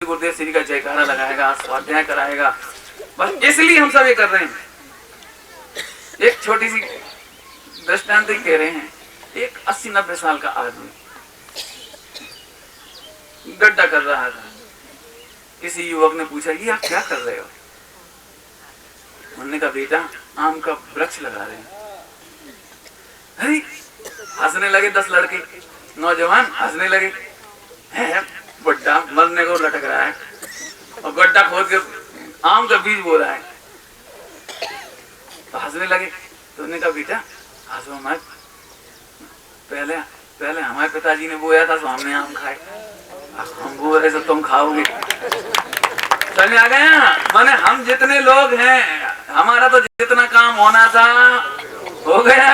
गुरुदेव श्री का जयकारा लगाएगा, स्वाध्याय कराएगा। बस इसलिए हम सब ये कर रहे हैं। एक छोटी सी दृष्टांत ही कह रहे हैं। एक 80-90 साल का आदमी गड्ढा कर रहा था। किसी युवक ने पूछा, ये आप क्या कर रहे हो? उन्होंने कहा, बेटा आम का वृक्ष लगा रहे हैं। अरे हंसने लगे 10 लड़के, नौजवान हंसने लगे। है बुड्ढा मरने को लटक रहा है और गड्ढा खोद के आम का बीज बो रहा है। तो हंसने लगे। तो उन्होंने कहा, बेटा हंसो मत, पहले हमारे पिताजी ने बोया था तो हमने आम खाए, हम बो रहे तो तुम खाओगे। समझ आ गया? माने हम जितने लोग हैं, हमारा तो जितना काम होना था हो गया,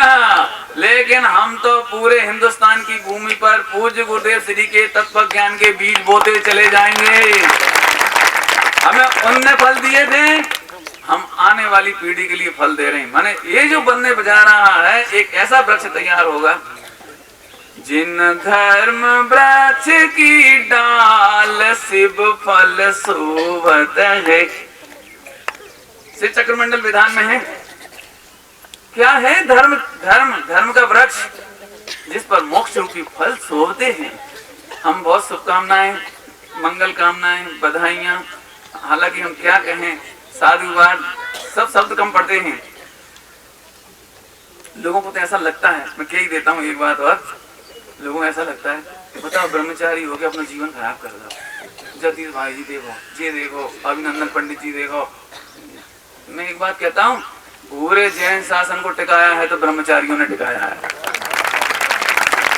लेकिन हम तो पूरे हिंदुस्तान की भूमि पर पूज्य गुरुदेव श्री के तत्व ज्ञान के बीज बोते चले जाएंगे। हमें उनने फल दिए थे, हम आने वाली पीढ़ी के लिए फल दे रहे हैं। माने ये जो बनने बजा रहा है, एक ऐसा वृक्ष तैयार होगा, जिन धर्म वृक्ष की डाल शिव फल शोभत है। श्री चक्रमंडल विधान में है। क्या है? धर्म का वृक्ष जिस पर मोक्ष रूपी फल शोभते हैं। हम बहुत शुभकामनाएं, मंगल कामनाएं, बधाइयां, हालांकि हम क्या कहें, साधुवाद, सब शब्द कम पड़ते हैं। लोगों को तो ऐसा लगता है, मैं कह ही देता हूँ एक बात और, लोगों को ऐसा लगता है, बताओ ब्रह्मचारी हो के अपना जीवन खराब कर दो। जगदीश भाई जी देखो, ये देखो, अभिनंदन पंडित जी देखो। मैं एक बात कहता हूँ, पूरे जैन शासन को टिकाया है तो ब्रह्मचारियों ने टिकाया है।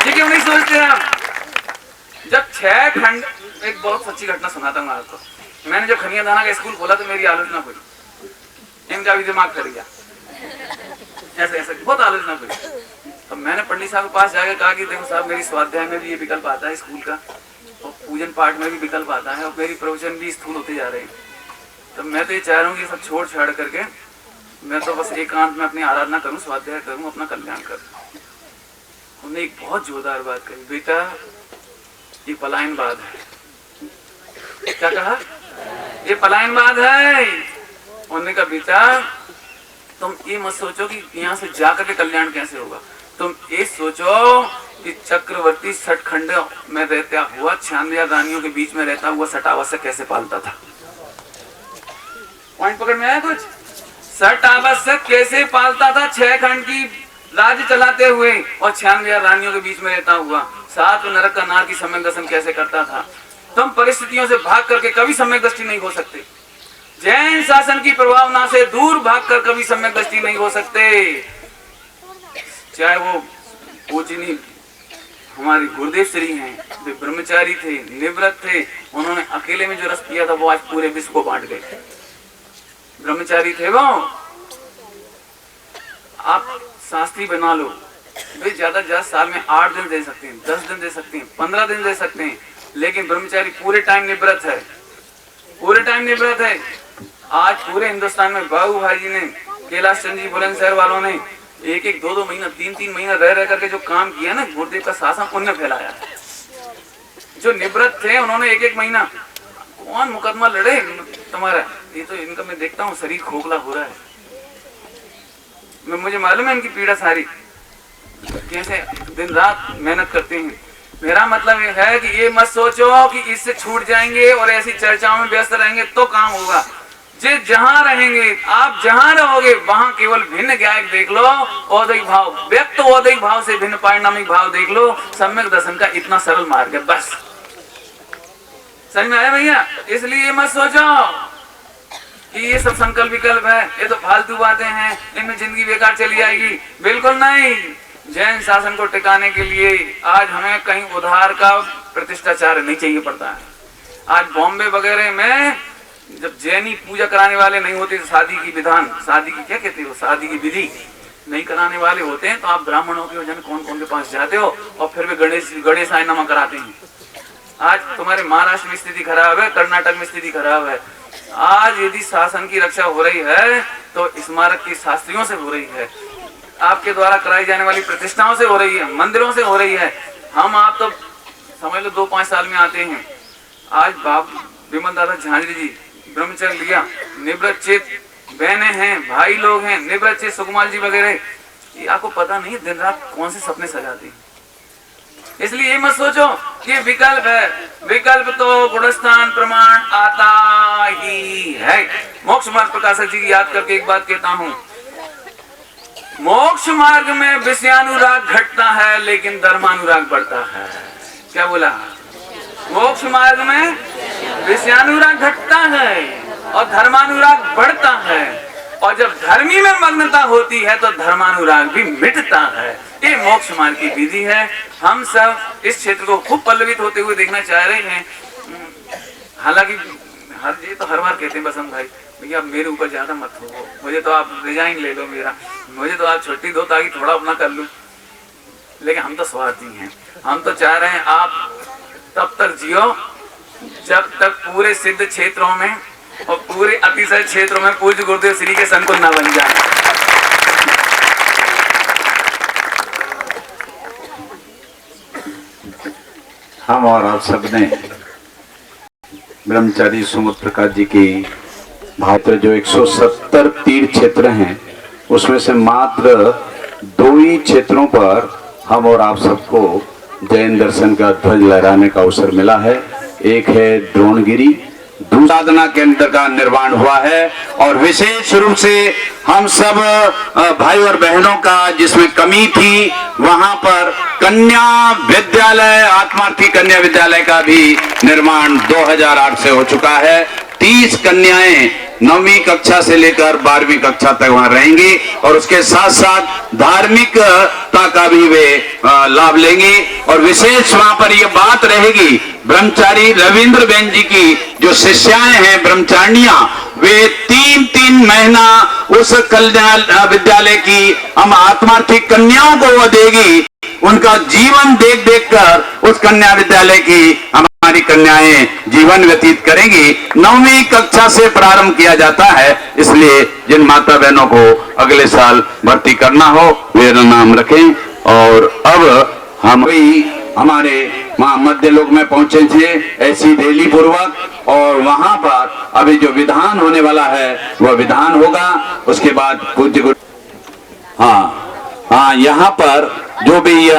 ये क्यों नहीं सोचते आप? जब 6 खंड, एक बहुत सच्ची घटना सुनाता हूँ आपको। मैंने जब खनिया दाना का स्कूल खोला तो मेरी आलोचना हुई, इनका भी दिमाग कर गया, ऐसे बहुत आलोचना हुई। तो मैंने पंडित साहब के पास जाकर कहा कि देखो साहब, मेरी स्वाध्याय में भी ये विकल्प आता है स्कूल का, और पूजन पाठ में भी विकल्प आता है, और मेरी प्रवचन भी स्थूल होते जा रहे हैं। तो मैं तो ये चाह रहा हूँ कि सब छोड़ छाड़ करके मैं तो बस एकांत में अपनी आराधना करूं, स्वाध्याय करूं, अपना कल्याण करूं। उन्होंने एक बहुत जोरदार बात कही, बेटा ये पलायनवाद है। क्या कहा? ये पलायनवाद है। उन्होंने कहा, बेटा तुम ये मत सोचो कि यहाँ से जाकर के कल्याण कैसे होगा, तुम ये सोचो कि चक्रवर्ती सटखंड में रहता हुआ 96 रानियों के बीच में रहता हुआ सटावत कैसे पालता था। पॉइंट पकड़ में आया कुछ? सटावत कैसे पालता था 6 खंड की राज्य चलाते हुए, और 96 रानियों के बीच में रहता हुआ 7 नरक का नार की सम्यक दर्शन कैसे करता था। तुम परिस्थितियों से भाग करके कभी सम्यक दृष्टि नहीं हो सकते। जैन शासन की प्रभावना से दूर भागकर कभी सम्यक दृष्टि नहीं हो सकते। चाहे वो पूजनी हमारी गुरुदेव श्री हैं, वे ब्रह्मचारी थे, निवृत्त थे, उन्होंने अकेले में जो रस पिया था वो आज पूरे विश्व को बांट गए। ब्रह्मचारी थे वो। आप शास्त्री बना लो, वे ज्यादा से ज्यादा साल में 8 दिन दे सकते हैं, 10 दिन दे सकते हैं, 15 दिन दे सकते हैं, लेकिन ब्रह्मचारी पूरे टाइम निवृत्त है, पूरे टाइम निवृत्त है। आज पूरे हिंदुस्तान में बाबू भाई जी ने, कैलाश चंद्र जी बुलंदशहर वालों ने 1-1, 2-2 महीना, 3-3 महीना रह करके जो काम किया ना, गुरुदेव का शासन उनने फैलाया। जो निवृत्त थे उन्होंने 1-1 महीना, कौन मुकदमा लड़े तुम्हारा? ये तो इनका मैं देखता हूँ शरीर खोखला हो रहा है, मुझे मालूम है इनकी पीड़ा सारी, कैसे दिन रात मेहनत करते हैं। मेरा मतलब ये है कि ये मत सोचो कि इससे छूट जाएंगे और ऐसी चर्चाओं में व्यस्त रहेंगे तो काम होगा। जिस जहां रहेंगे, आप जहां रहोगे वहां केवल भिन्न ज्ञायक देख लो, औदैहिक भाव, व्यक्त औदैहिक भाव से भिन्न पारिणामिक भाव देख लो। सम्यक दर्शन का इतना सरल मार्ग है, बस। समझ में आया भैया? इसलिए ये मत सोचो कि ये सब संकल्प विकल्प है, ये तो फालतू बातें हैं, इनमें जिंदगी बेकार चली जाएगी। बिल्कुल नहीं। जैन शासन को टिकाने के लिए आज हमें कहीं उधार का प्रतिष्ठाचार नहीं चाहिए पड़ता है। आज बॉम्बे वगैरह में जब जैनी पूजा कराने वाले नहीं होते, शादी की विधान, शादी की क्या कहते हो, शादी की विधि नहीं कराने वाले होते हैं, तो आप ब्राह्मणों के जन कौन कौन के पास जाते हो और फिर वे गणेश आयनामा कराते हैं। आज तुम्हारे महाराष्ट्र में स्थिति खराब है, कर्नाटक में स्थिति खराब है। आज यदि शासन की रक्षा हो रही है तो स्मारक की शास्त्रियों से हो रही है, आपके द्वारा कराई जाने वाली प्रतिष्ठाओं से हो रही है, मंदिरों से हो रही है। हम आप तो समझ लो 2-5 साल में आते हैं। आज विमल दादा झांझरी जी ब्रह्मचर्य लिया, निवृत्त चेत बहने हैं, भाई लोग हैं, निवृत्त चेत सुकुमार जी वगैरह, ये आपको पता नहीं दिन रात कौन से सपने सजाती। इसलिए ये मत सोचो कि विकल्प है, विकल्प तो गुणस्थान प्रमाण आता ही है। मोक्ष मार्ग प्रकाशक जी की याद करके एक बात कहता हूं, मोक्ष मार्ग में विषयानुराग घटता है लेकिन धर्मानुराग बढ़ता है। क्या बोला? मोक्ष मार्ग में विषयानुराग घटता है और धर्मानुराग बढ़ता है, और जब धर्मी में मग्नता होती है तो धर्मानुराग भी मिटता है। ये मोक्ष मार्ग की विधि है। हम सब इस क्षेत्र को खूब पल्लवित होते हुए देखना चाह रहे हैं। हालांकि ये तो हर बार कहते हैं बसंत भाई, भैया मेरे ऊपर ज्यादा मत हो, मुझे तो आप रिजाइन ले लो मेरा, मुझे तो आप छुट्टी दो ताकि थोड़ा अपना कर लूं। लेकिन हम तो स्वार्थी हैं, हम तो चाह रहे हैं आप तब तक जियो जब तक पूरे सिद्ध क्षेत्रों में और पूरे अतिशय क्षेत्रों में पूज्य गुरुदेव श्री के संकुल न बन जाए। हम और आप सबने ब्रह्मचारी सुमुद्र प्रकाश जी की भात्र जो 170 तीर्थ क्षेत्र हैं उसमें से मात्र 2 ही क्षेत्रों पर हम और आप सबको जैन दर्शन का ध्वज लहराने का अवसर मिला है। एक है द्रोणगिरी, साधना केंद्र का निर्माण हुआ है, और विशेष रूप से हम सब भाई और बहनों का जिसमें कमी थी वहां पर कन्या विद्यालय, आत्मार्थी कन्या विद्यालय का भी निर्माण 2008 से हो चुका है। 30 कन्याएं 9वीं कक्षा से लेकर 12वीं कक्षा तक वहां रहेंगी और उसके साथ साथ धार्मिकता का भी वे लाभ लेंगी। और विशेष वहां पर यह बात रहेगी, ब्रह्मचारी रविंद्र बेन जी की जो शिष्याएं हैं ब्रह्मचारिणियां, वे 3-3 महीना उस कल्याण विद्यालय की हम आत्मार्थी कन्याओं को वो देगी। उनका जीवन देख देख कर उस कन्या विद्यालय की हमारी कन्याएं जीवन व्यतीत करेंगी। 9वीं कक्षा से प्रारंभ किया जाता है, इसलिए जिन माता बहनों को अगले साल भर्ती करना हो वे नाम रखें। और अब हम हमारे वहां मध्य लोक में पहुंचे थे ऐसी रैली पूर्वक, और वहां पर अभी जो विधान होने वाला है वह विधान होगा। उसके बाद पूज्य गुरु हाँ यहाँ पर जो भी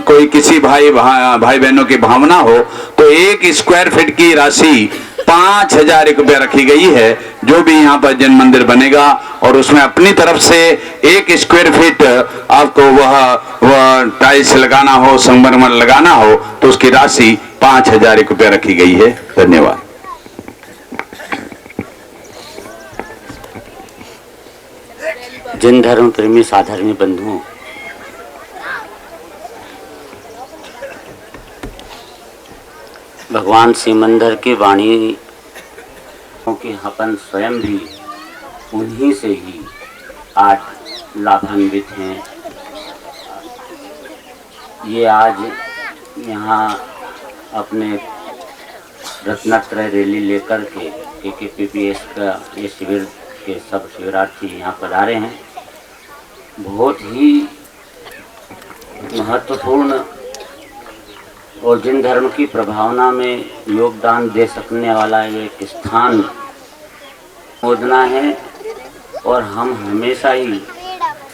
कोई किसी भाई बहनों की भावना हो तो 1 स्क्वायर फीट की राशि 5000 रुपया रखी गई है। जो भी यहाँ पर जन मंदिर बनेगा और उसमें अपनी तरफ से 1 स्क्वायर फीट आपको वह टाइल्स लगाना हो, संगमरमर लगाना हो तो उसकी राशि 5000 रुपया रखी गई है। धन्यवाद। जैन धर्म प्रेमी साधर्मी बंधुओं, भगवान सिमंदर की वाणी कि अपन स्वयं भी उन्हीं से ही आज लाभान्वित हैं। ये आज यहाँ अपने रत्नत्रय रैली लेकर के KKPPS का ये शिविर के सब शिविरार्थी यहाँ पधारे हैं। बहुत ही महत्वपूर्ण और जिन धर्म की प्रभावना में योगदान दे सकने वाला एक स्थान खोजना है, और हम हमेशा ही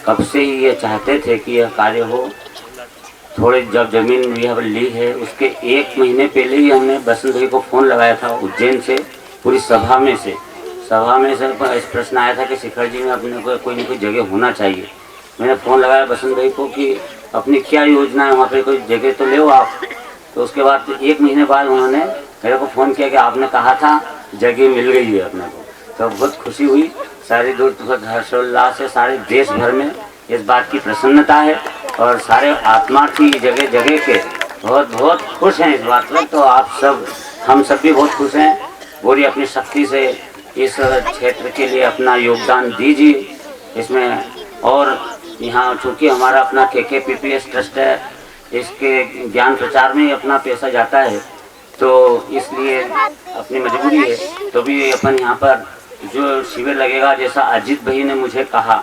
कब से ही ये चाहते थे कि यह कार्य हो। थोड़ी जब जमीन भी हमने ली है उसके 1 महीने पहले ही हमने बसंत भाई को फ़ोन लगाया था उज्जैन से, पूरी सभा में से इस प्रश्न आया था कि शिखर जी में अपने को कोई न कोई जगह होना चाहिए। मैंने फ़ोन लगाया बसंत भाई को कि अपनी क्या योजना है, वहाँ पे कोई जगह तो ले आप। तो उसके बाद 1 महीने बाद उन्होंने मेरे को फ़ोन किया कि आपने कहा था जगह मिल गई है अपने को। तो बहुत खुशी हुई, सारे दूर हर्षोल्लास से सारे देश भर में इस बात की प्रसन्नता है, और सारे आत्मार्थी जगह जगह के बहुत बहुत खुश हैं इस बात पर। तो आप सब, हम सब भी बहुत खुश हैं। पूरी अपनी शक्ति से इस क्षेत्र के लिए अपना योगदान दीजिए इसमें। और यहाँ चूँकि हमारा अपना KKPPS ट्रस्ट है, इसके ज्ञान प्रचार में ही अपना पैसा जाता है, तो इसलिए अपनी मजबूरी है। तो भी अपन यहाँ पर जो शिविर लगेगा, जैसा अजीत भाई ने मुझे कहा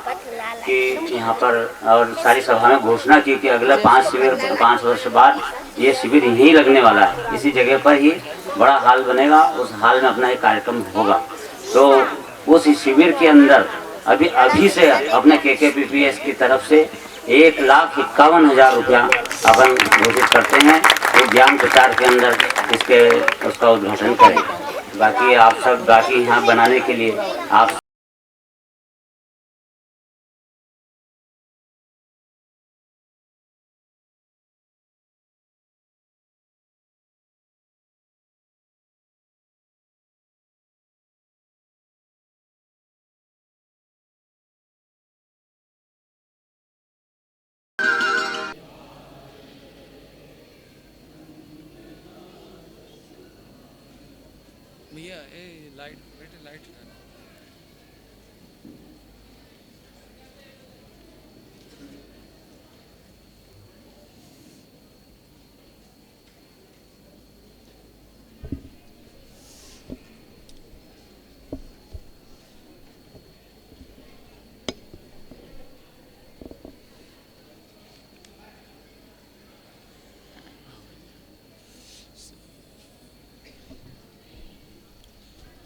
कि यहाँ पर और सारी सभा में घोषणा की कि अगले 5 वर्ष बाद ये शिविर यहीं लगने वाला है, इसी जगह पर ही बड़ा हॉल बनेगा, उस हॉल में अपना एक कार्यक्रम होगा। तो उस शिविर के अंदर अभी से अपने KKPPS की तरफ से 1,51,000 रुपया अपन घोषित करते हैं। वो ज्ञान प्रचार के अंदर उसका उद्घाटन करेंगे। बाकी आप सब बाकी यहाँ बनाने के लिए आप भैया लाइट बेटे लाइट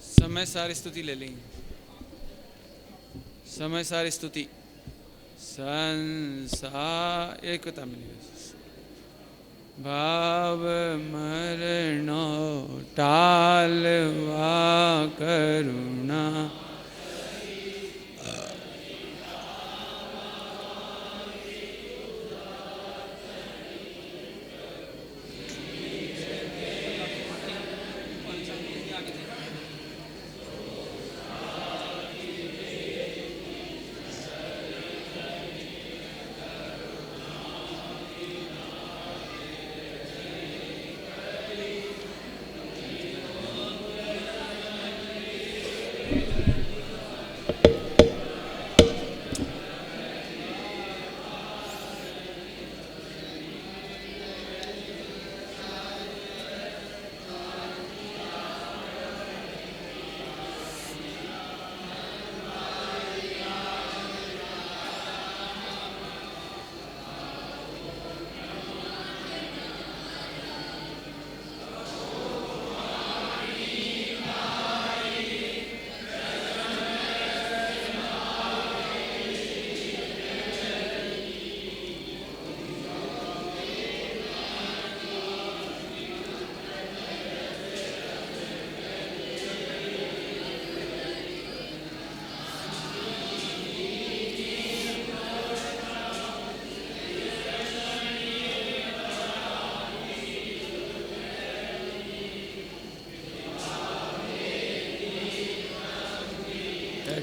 समय सारी स्तुति ले लेंगे। समय सारी स्तुति संसार एकता मिलेगी। भाव मरणो टालवा करुणा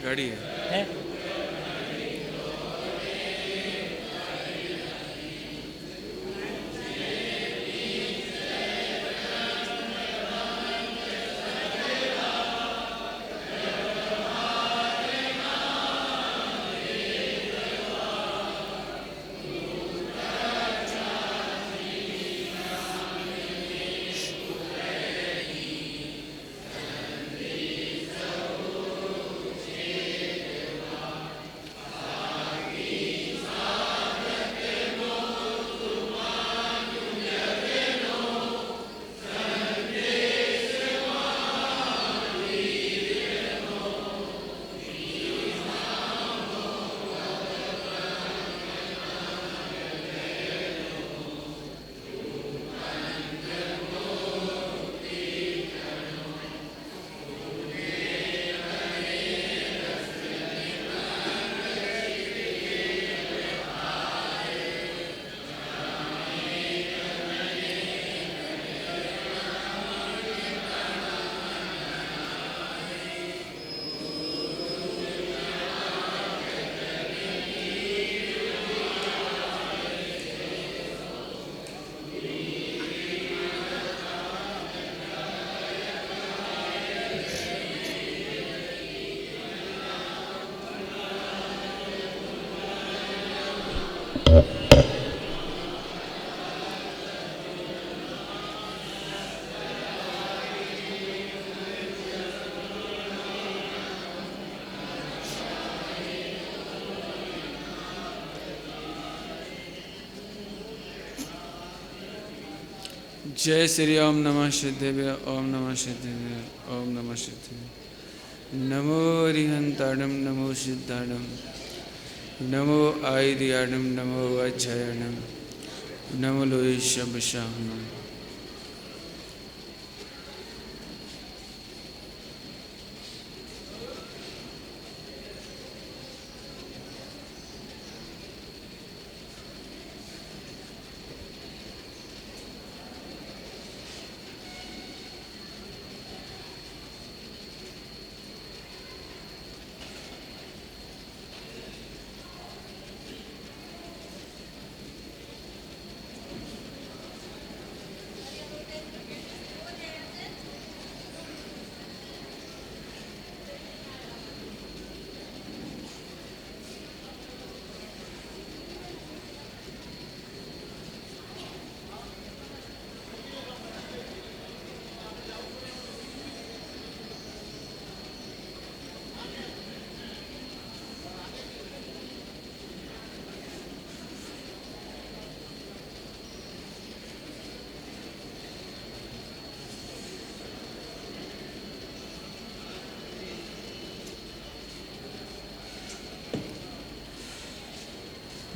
घड़ी है। जय श्री ओम नमः सिद्धेभ्य ओम नमः सिद्धेभ्य ओम नमः सिद्धेभ्य। नमो रिहंताडम नमो सिद्धाडम नमो आयर्याडम नमो अक्षयणम नमो लोईशबशाहनम।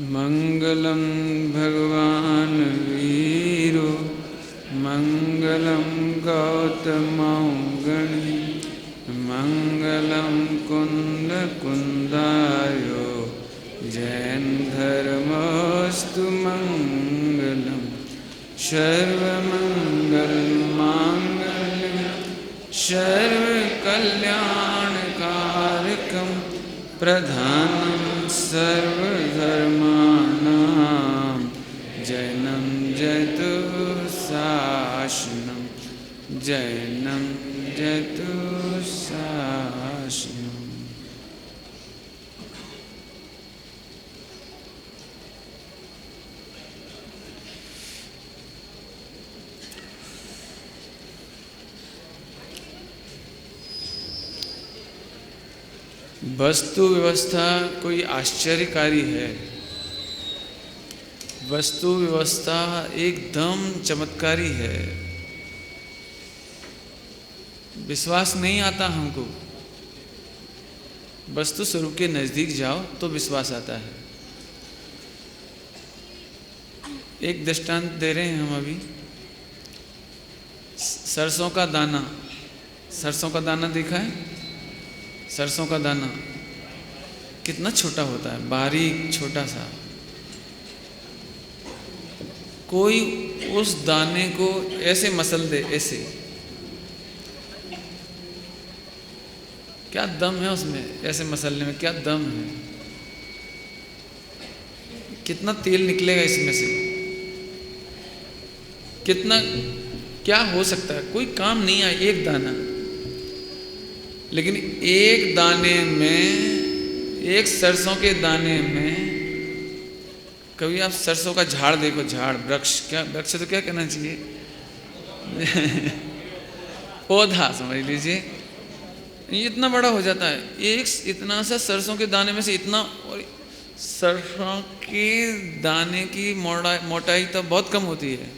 मंगलम भगवान वीरो मंगलम गौतमौगणी मंगलम कुंद कुंदायो जैन धर्मस्तु मंगलम सर्वमंगल मांगल्यम सर्वकल्याणकारकम प्रधानम सर्वधर्माणां जैनं जयतु शासनं जैनं जयतु शासनं। वस्तु व्यवस्था कोई आश्चर्यकारी है। वस्तु व्यवस्था एकदम चमत्कारी है। विश्वास नहीं आता हमको। वस्तु स्वरूप के नज़दीक जाओ तो विश्वास आता है। एक दृष्टांत दे रहे हैं हम अभी। सरसों का दाना, सरसों का दाना देखा है? सरसों का दाना कितना छोटा होता है, बारीक छोटा सा। कोई उस दाने को ऐसे मसल दे, ऐसे, क्या दम है उसमें, ऐसे मसलने में क्या दम है। कितना तेल निकलेगा इसमें से, कितना क्या हो सकता है। कोई काम नहीं है एक दाना, लेकिन एक दाने में, एक सरसों के दाने में, कभी आप सरसों का झाड़ देखो, झाड़, वृक्ष, क्या वृक्ष तो क्या कहना चाहिए पौधा समझ लीजिए, ये इतना बड़ा हो जाता है। एक इतना सा सरसों के दाने में से इतना, और सरसों के दाने की मोटाई तो बहुत कम होती है,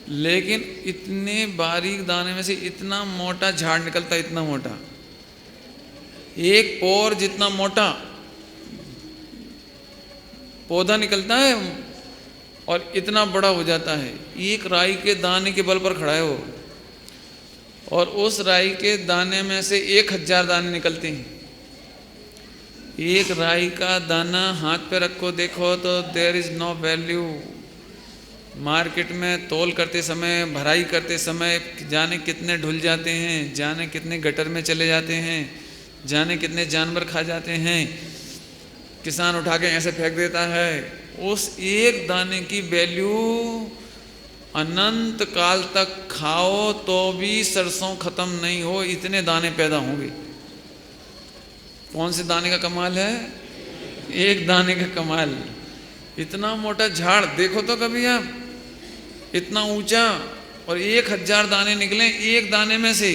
लेकिन इतने बारीक दाने में से इतना मोटा झाड़ निकलता है, इतना मोटा, एक पोर जितना मोटा पौधा निकलता है और इतना बड़ा हो जाता है। एक राई के दाने के बल पर खड़ा है वो, और उस राई के दाने में से 1000 दाने निकलते हैं। एक राई का दाना हाथ पे रखो, देखो तो there is no value. Market में तोल करते समय, भराई करते समय जाने कितने ढुल जाते हैं, जाने कितने गटर में चले जाते हैं, जाने कितने जानवर खा जाते हैं। किसान उठा के ऐसे फेंक देता है। उस एक दाने की वैल्यू अनंत काल तक खाओ तो भी सरसों खत्म नहीं हो, इतने दाने पैदा होंगे। कौन से दाने का कमाल है? एक दाने का कमाल। इतना मोटा झाड़ देखो तो कभी आप, इतना ऊंचा, और 1000 दाने निकले एक दाने में से।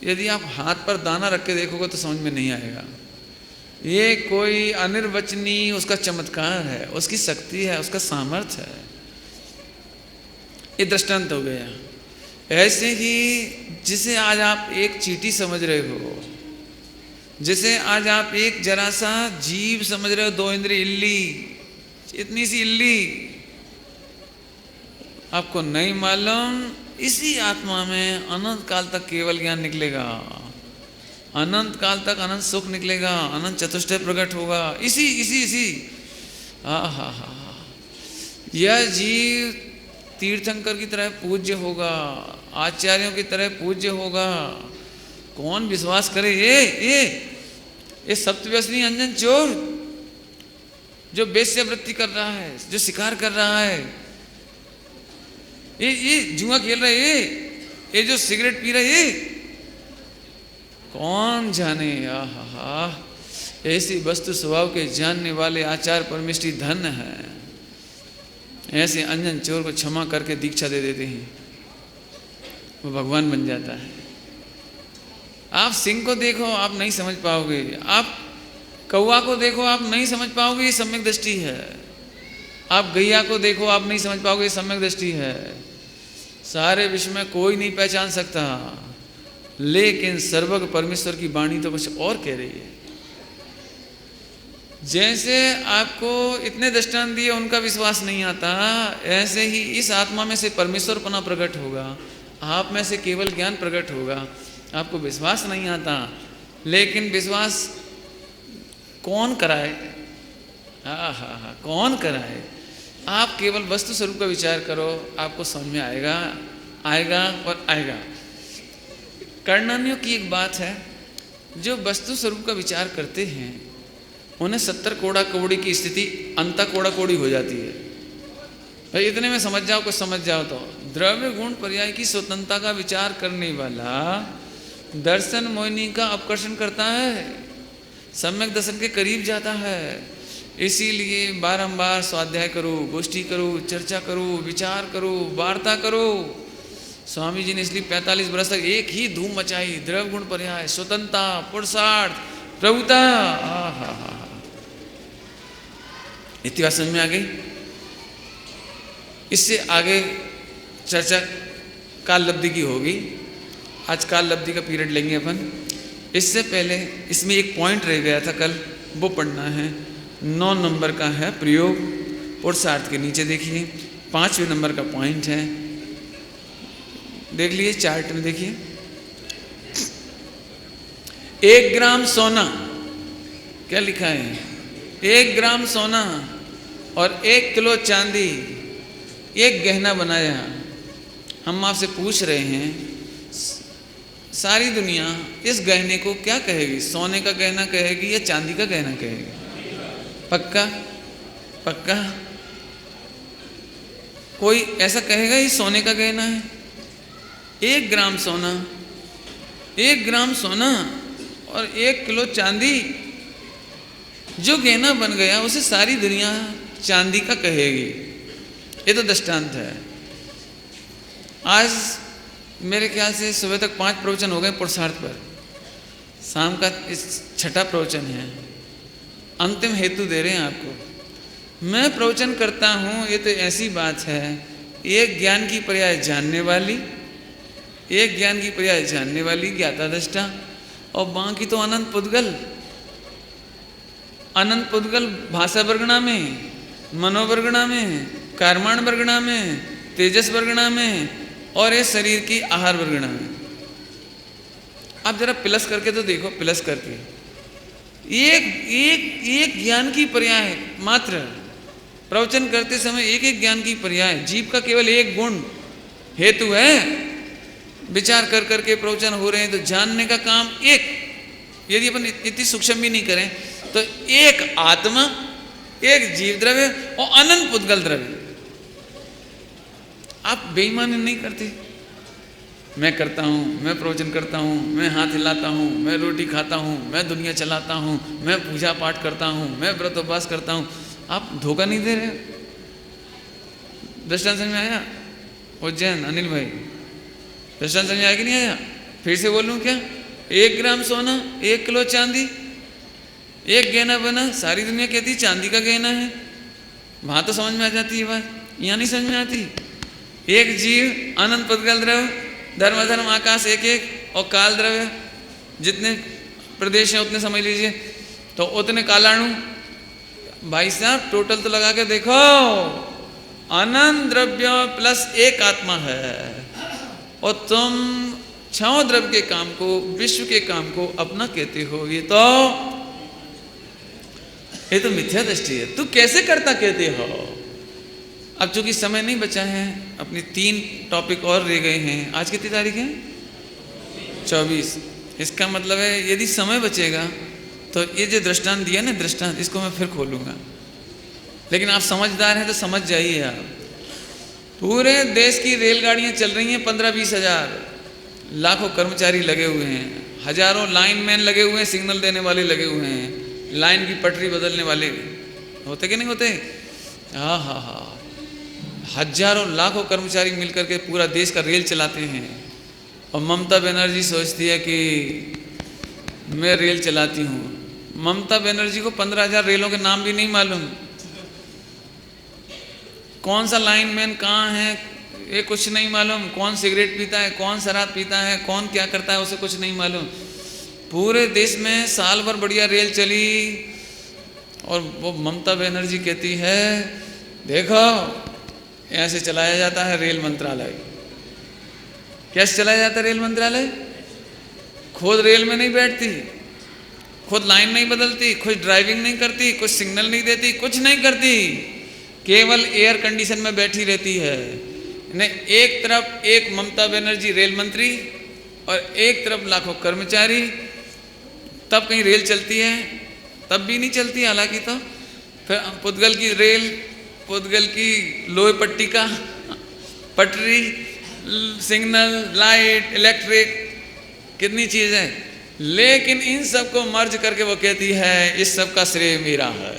यदि आप हाथ पर दाना रख के देखोगे तो समझ में नहीं आएगा। ये कोई अनिर्वचनीय उसका चमत्कार है, उसकी शक्ति है, उसका सामर्थ्य है। ये दृष्टांत हो गया। ऐसे ही जिसे आज आप एक चींटी समझ रहे हो, जिसे आज आप एक जरा सा जीव समझ रहे हो, 2 इंद्रिय इल्ली, इतनी सी इल्ली, आपको नहीं मालूम इसी आत्मा में अनंत काल तक केवल ज्ञान निकलेगा, अनंत काल तक अनंत सुख निकलेगा, अनंत चतुष्टय प्रकट होगा, इसी इसी इसी हा। यह जीव तीर्थंकर की तरह पूज्य होगा, आचार्यों की तरह पूज्य होगा। कौन विश्वास करे? ये सप्तव्यसनी अंजन चोर जो वेश्यावृत्ति कर रहा है, जो शिकार कर रहा है, ये जुआ खेल रहा है, ये जो सिगरेट पी रहा है, कौन जाने? आहा, ऐसी वस्तु स्वभाव के जानने वाले आचार्य परमेष्ठी धन है। ऐसे अंजन चोर को क्षमा करके दीक्षा दे देते हैं, वो भगवान बन जाता है। आप सिंह को देखो, आप नहीं समझ पाओगे। आप कौवा को देखो, आप नहीं समझ पाओगे, ये सम्यक दृष्टि है। आप गैया को देखो, आप नहीं समझ पाओगे, ये सम्यक दृष्टि है। सारे विश्व में कोई नहीं पहचान सकता, लेकिन सर्वज्ञ परमेश्वर की वाणी तो कुछ और कह रही है। जैसे आपको इतने दृष्टांत दिए, उनका विश्वास नहीं आता, ऐसे ही इस आत्मा में से परमेश्वरपना प्रकट होगा, आप में से केवल ज्ञान प्रकट होगा। आपको विश्वास नहीं आता, लेकिन विश्वास कौन कराए? हा, कौन कराए? आप केवल वस्तु स्वरूप का विचार करो, आपको समझ में आएगा और आएगा। कर्णानियों की एक बात है, जो वस्तु स्वरूप का विचार करते हैं उन्हें 70 कोड़ा कौड़ी की स्थिति अंता कोड़ा कौड़ी हो जाती है। भाई इतने में समझ जाओ, कुछ समझ जाओ तो। द्रव्य गुण पर्याय की स्वतंत्रता का विचार करने वाला दर्शन मोहिनी का अपकर्षण करता है, सम्यक दर्शन के करीब जाता है। इसीलिए बारंबार स्वाध्याय करो, गोष्ठी करो, चर्चा करो, विचार करो, वार्ता करो। स्वामी जी ने इसलिए 45 वर्ष तक एक ही धूम मचाई, द्रव्य गुण पर्याय, स्वतंत्रता, पुरुषार्थ, प्रभुता। हा। इतनी बात समझ में आ गई। इससे आगे चर्चा काल लब्धि की होगी। आज काल लब्धि का पीरियड लेंगे अपन। इससे पहले इसमें एक पॉइंट रह गया था कल, वो पढ़ना है। 9 नंबर का है प्रयोग, पुरुषार्थ के नीचे देखिए 5वें नंबर का पॉइंट है, देख लीजिए चार्ट में देखिए। 1 ग्राम सोना, क्या लिखा है? 1 ग्राम सोना और 1 किलो चांदी, एक गहना बनाया। हम आपसे पूछ रहे हैं, सारी दुनिया इस गहने को क्या कहेगी? सोने का गहना कहेगी या चांदी का गहना कहेगी? पक्का? पक्का? कोई ऐसा कहेगा ये सोने का गहना है? 1 ग्राम सोना, 1 ग्राम सोना और 1 किलो चांदी, जो गहना बन गया उसे सारी दुनिया चांदी का कहेगी। ये तो दृष्टांत है। आज मेरे ख्याल से सुबह तक 5 प्रवचन हो गए पुरुषार्थ पर, शाम का इस 6ठा प्रवचन है। अंतिम हेतु दे रहे हैं आपको। मैं प्रवचन करता हूँ, ये तो ऐसी बात है, एक ज्ञान की पर्याय जानने वाली, एक ज्ञान की पर्याय जानने वाली ज्ञाता दृष्टा, और बाकी तो अनंत पुद्गल, अनंत पुद्गल भाषा वर्गणा में, मनोवर्गणा में, कर्माण वर्गणा में, तेजस वर्गणा में, और ये शरीर की आहार वर्गणा में। आप जरा प्लस करके तो देखो, प्लस करके एक ज्ञान की पर्याय मात्र प्रवचन करते समय एक ज्ञान की पर्याय, जीव का केवल एक गुण हेतु है। विचार कर करके प्रवचन हो रहे हैं तो जानने का काम एक, यदि अपन इतनी सूक्ष्म भी नहीं करें तो एक आत्मा, एक जीव द्रव्य और अनंत पुद्गल द्रव्य। आप बेईमानी नहीं करते। मैं करता हूँ, मैं प्रवचन करता हूँ, मैं हाथ हिलाता हूँ, मैं रोटी खाता हूँ, मैं दुनिया चलाता हूँ, मैं पूजा पाठ करता हूँ, मैं व्रत उपवास करता हूँ। आप धोखा नहीं दे रहे? दृष्टांत समझ में आया? उज्जैन अनिल भाई, दृष्टांत समझ में आया कि नहीं आया? फिर से बोलूँ क्या? 1 ग्राम सोना, 1 किलो चांदी, एक गहना बना। सारी दुनिया कहती चांदी का गहना है, वहाँ तो समझ में आ जाती है बात, यहाँ नहीं समझ में आती। एक जीव, अनंत पुद्गल द्रव्य, धर्म धर्म आकाश एक एक, और काल द्रव्य जितने प्रदेश हैं उतने समझ लीजिए, तो उतने कालाणु। भाई साहब टोटल तो लगा के देखो, अनंत द्रव्य प्लस एक आत्मा है, और तुम 6 द्रव्य के काम को, विश्व के काम को अपना कहते हो। ये तो मिथ्या दृष्टि है। तू कैसे करता कहते हो? अब चूंकि समय नहीं बचा है, अपनी 3 टॉपिक और रह गए हैं। आज कितनी तारीख है? 24। इसका मतलब है यदि समय बचेगा तो ये जो दृष्टांत दिया ना, दृष्टांत, इसको मैं फिर खोलूंगा। लेकिन आप समझदार हैं तो समझ जाइए। आप पूरे देश की रेलगाड़ियां चल रही हैं, 15-20 हज़ार, लाखों कर्मचारी लगे हुए हैं, हजारों लाइनमैन लगे हुए हैं, सिग्नल देने वाले लगे हुए हैं, लाइन की पटरी बदलने वाले होते कि नहीं होते? हाँ, हजारों लाखों कर्मचारी मिलकर के पूरा देश का रेल चलाते हैं। और ममता बनर्जी सोचती है कि मैं रेल चलाती हूँ। ममता बनर्जी को 15,000 रेलों के नाम भी नहीं मालूम, कौन सा लाइनमैन कहाँ है ये कुछ नहीं मालूम, कौन सिगरेट पीता है, कौन शराब पीता है, कौन क्या करता है उसे कुछ नहीं मालूम। पूरे देश में साल भर बढ़िया रेल चली, और वो ममता बनर्जी कहती है देखो ऐसे चलाया जाता है रेल मंत्रालय। कैसे चलाया जाता है रेल मंत्रालय? खुद रेल में नहीं बैठती, खुद लाइन नहीं बदलती, खुद ड्राइविंग नहीं करती, कुछ सिग्नल नहीं देती, कुछ नहीं करती, केवल एयर कंडीशन में बैठी रहती है। नहीं, एक तरफ एक ममता बनर्जी रेल मंत्री और एक तरफ लाखों कर्मचारी, तब कहीं रेल चलती है? तब भी नहीं चलती। हालांकि तो फिर पुद्गल की रेल, पुद्गल की लोहे पट्टी का पटरी, सिग्नल, लाइट, इलेक्ट्रिक, कितनी चीज़ है, लेकिन इन सब को मर्ज करके वो कहती है इस सब का श्रेय मेरा है।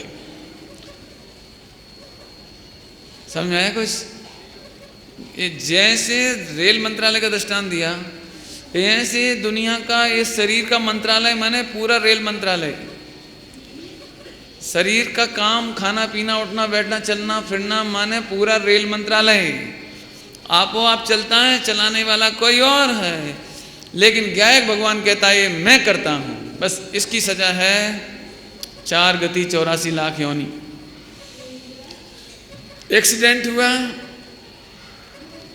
समझ आया कुछ? ये जैसे रेल मंत्रालय का दृष्टांत दिया, ऐसे दुनिया का इस शरीर का मंत्रालय माने पूरा रेल मंत्रालय। शरीर का काम, खाना पीना, उठना बैठना, चलना फिरना, माने पूरा रेल मंत्रालय। आपो आप चलता है, चलाने वाला कोई और है, लेकिन गायक भगवान कहता है ये मैं करता हूं। बस इसकी सजा है 4 गति 84 लाख योनि। एक्सीडेंट हुआ,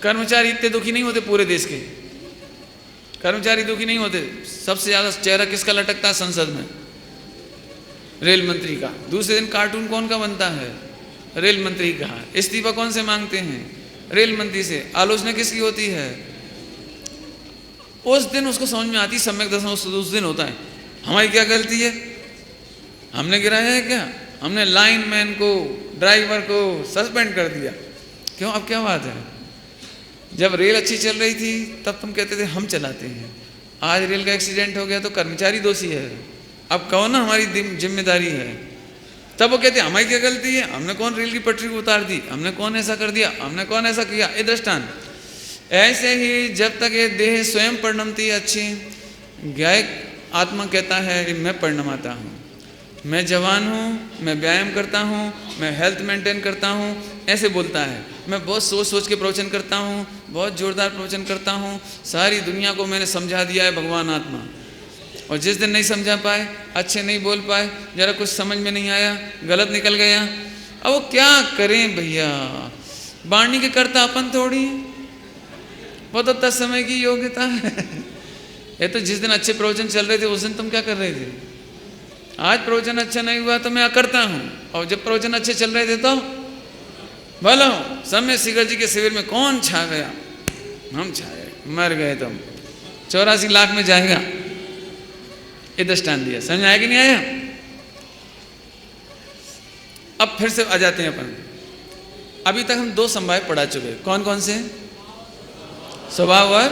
कर्मचारी इतने दुखी नहीं होते, पूरे देश के कर्मचारी दुखी नहीं होते। सबसे ज्यादा चेहरा किसका लटकता है संसद में? रेल मंत्री का। दूसरे दिन कार्टून कौन का बनता है? रेल मंत्री का। इस्तीफा कौन से मांगते हैं? रेल मंत्री से। आलोचना किसकी होती है? उस दिन उसको समझ में आती, सम्यक दर्शन उस दिन होता है। हमारी क्या गलती है? हमने गिराया है क्या? हमने लाइनमैन को, ड्राइवर को सस्पेंड कर दिया। क्यों? अब क्या बात है? जब रेल अच्छी चल रही थी तब तुम कहते थे हम चलाते हैं, आज रेल का एक्सीडेंट हो गया तो कर्मचारी दोषी है। अब कहो ना हमारी जिम्मेदारी है। तब वो कहते हमारी क्या गलती है? हमने कौन रेल की पटरी को उतार दी? हमने कौन ऐसा कर दिया? हमने कौन ऐसा किया? ये दृष्टांत। ऐसे ही जब तक ये देह स्वयं परिणमती अच्छी, गायक आत्मा कहता है मैं परिणमाता हूँ, मैं जवान हूँ, मैं व्यायाम करता हूँ, मैं हेल्थ मेंटेन करता हूँ, ऐसे बोलता है। मैं बहुत सोच सोच के प्रवचन करता हूँ, बहुत जोरदार प्रवचन करता हूँ, सारी दुनिया को मैंने समझा दिया है भगवान आत्मा। और जिस दिन नहीं समझा पाए, अच्छे नहीं बोल पाए, जरा कुछ समझ में नहीं आया, गलत निकल गया, अब वो क्या करें भैया? वाणी के करता अपन थोड़ी, वो तो तत्समय की योग्यता है। ये तो जिस दिन अच्छे प्रवचन चल रहे थे उस दिन तुम क्या कर रहे थे? आज प्रवचन अच्छा नहीं हुआ तो मैं अकरता हूँ, और जब प्रवचन अच्छे चल रहे थे तो बोलो समय शिखर जी के शिविर में कौन छा गया? हम छाए, मर गए तुम, 84 लाख में जाएगा। ये दृष्टांत दिया, समझ आया कि नहीं आया? अब फिर से आ जाते हैं अपन। अभी तक हम 2 समवाय पढ़ा चुके, कौन कौन से? स्वभाव और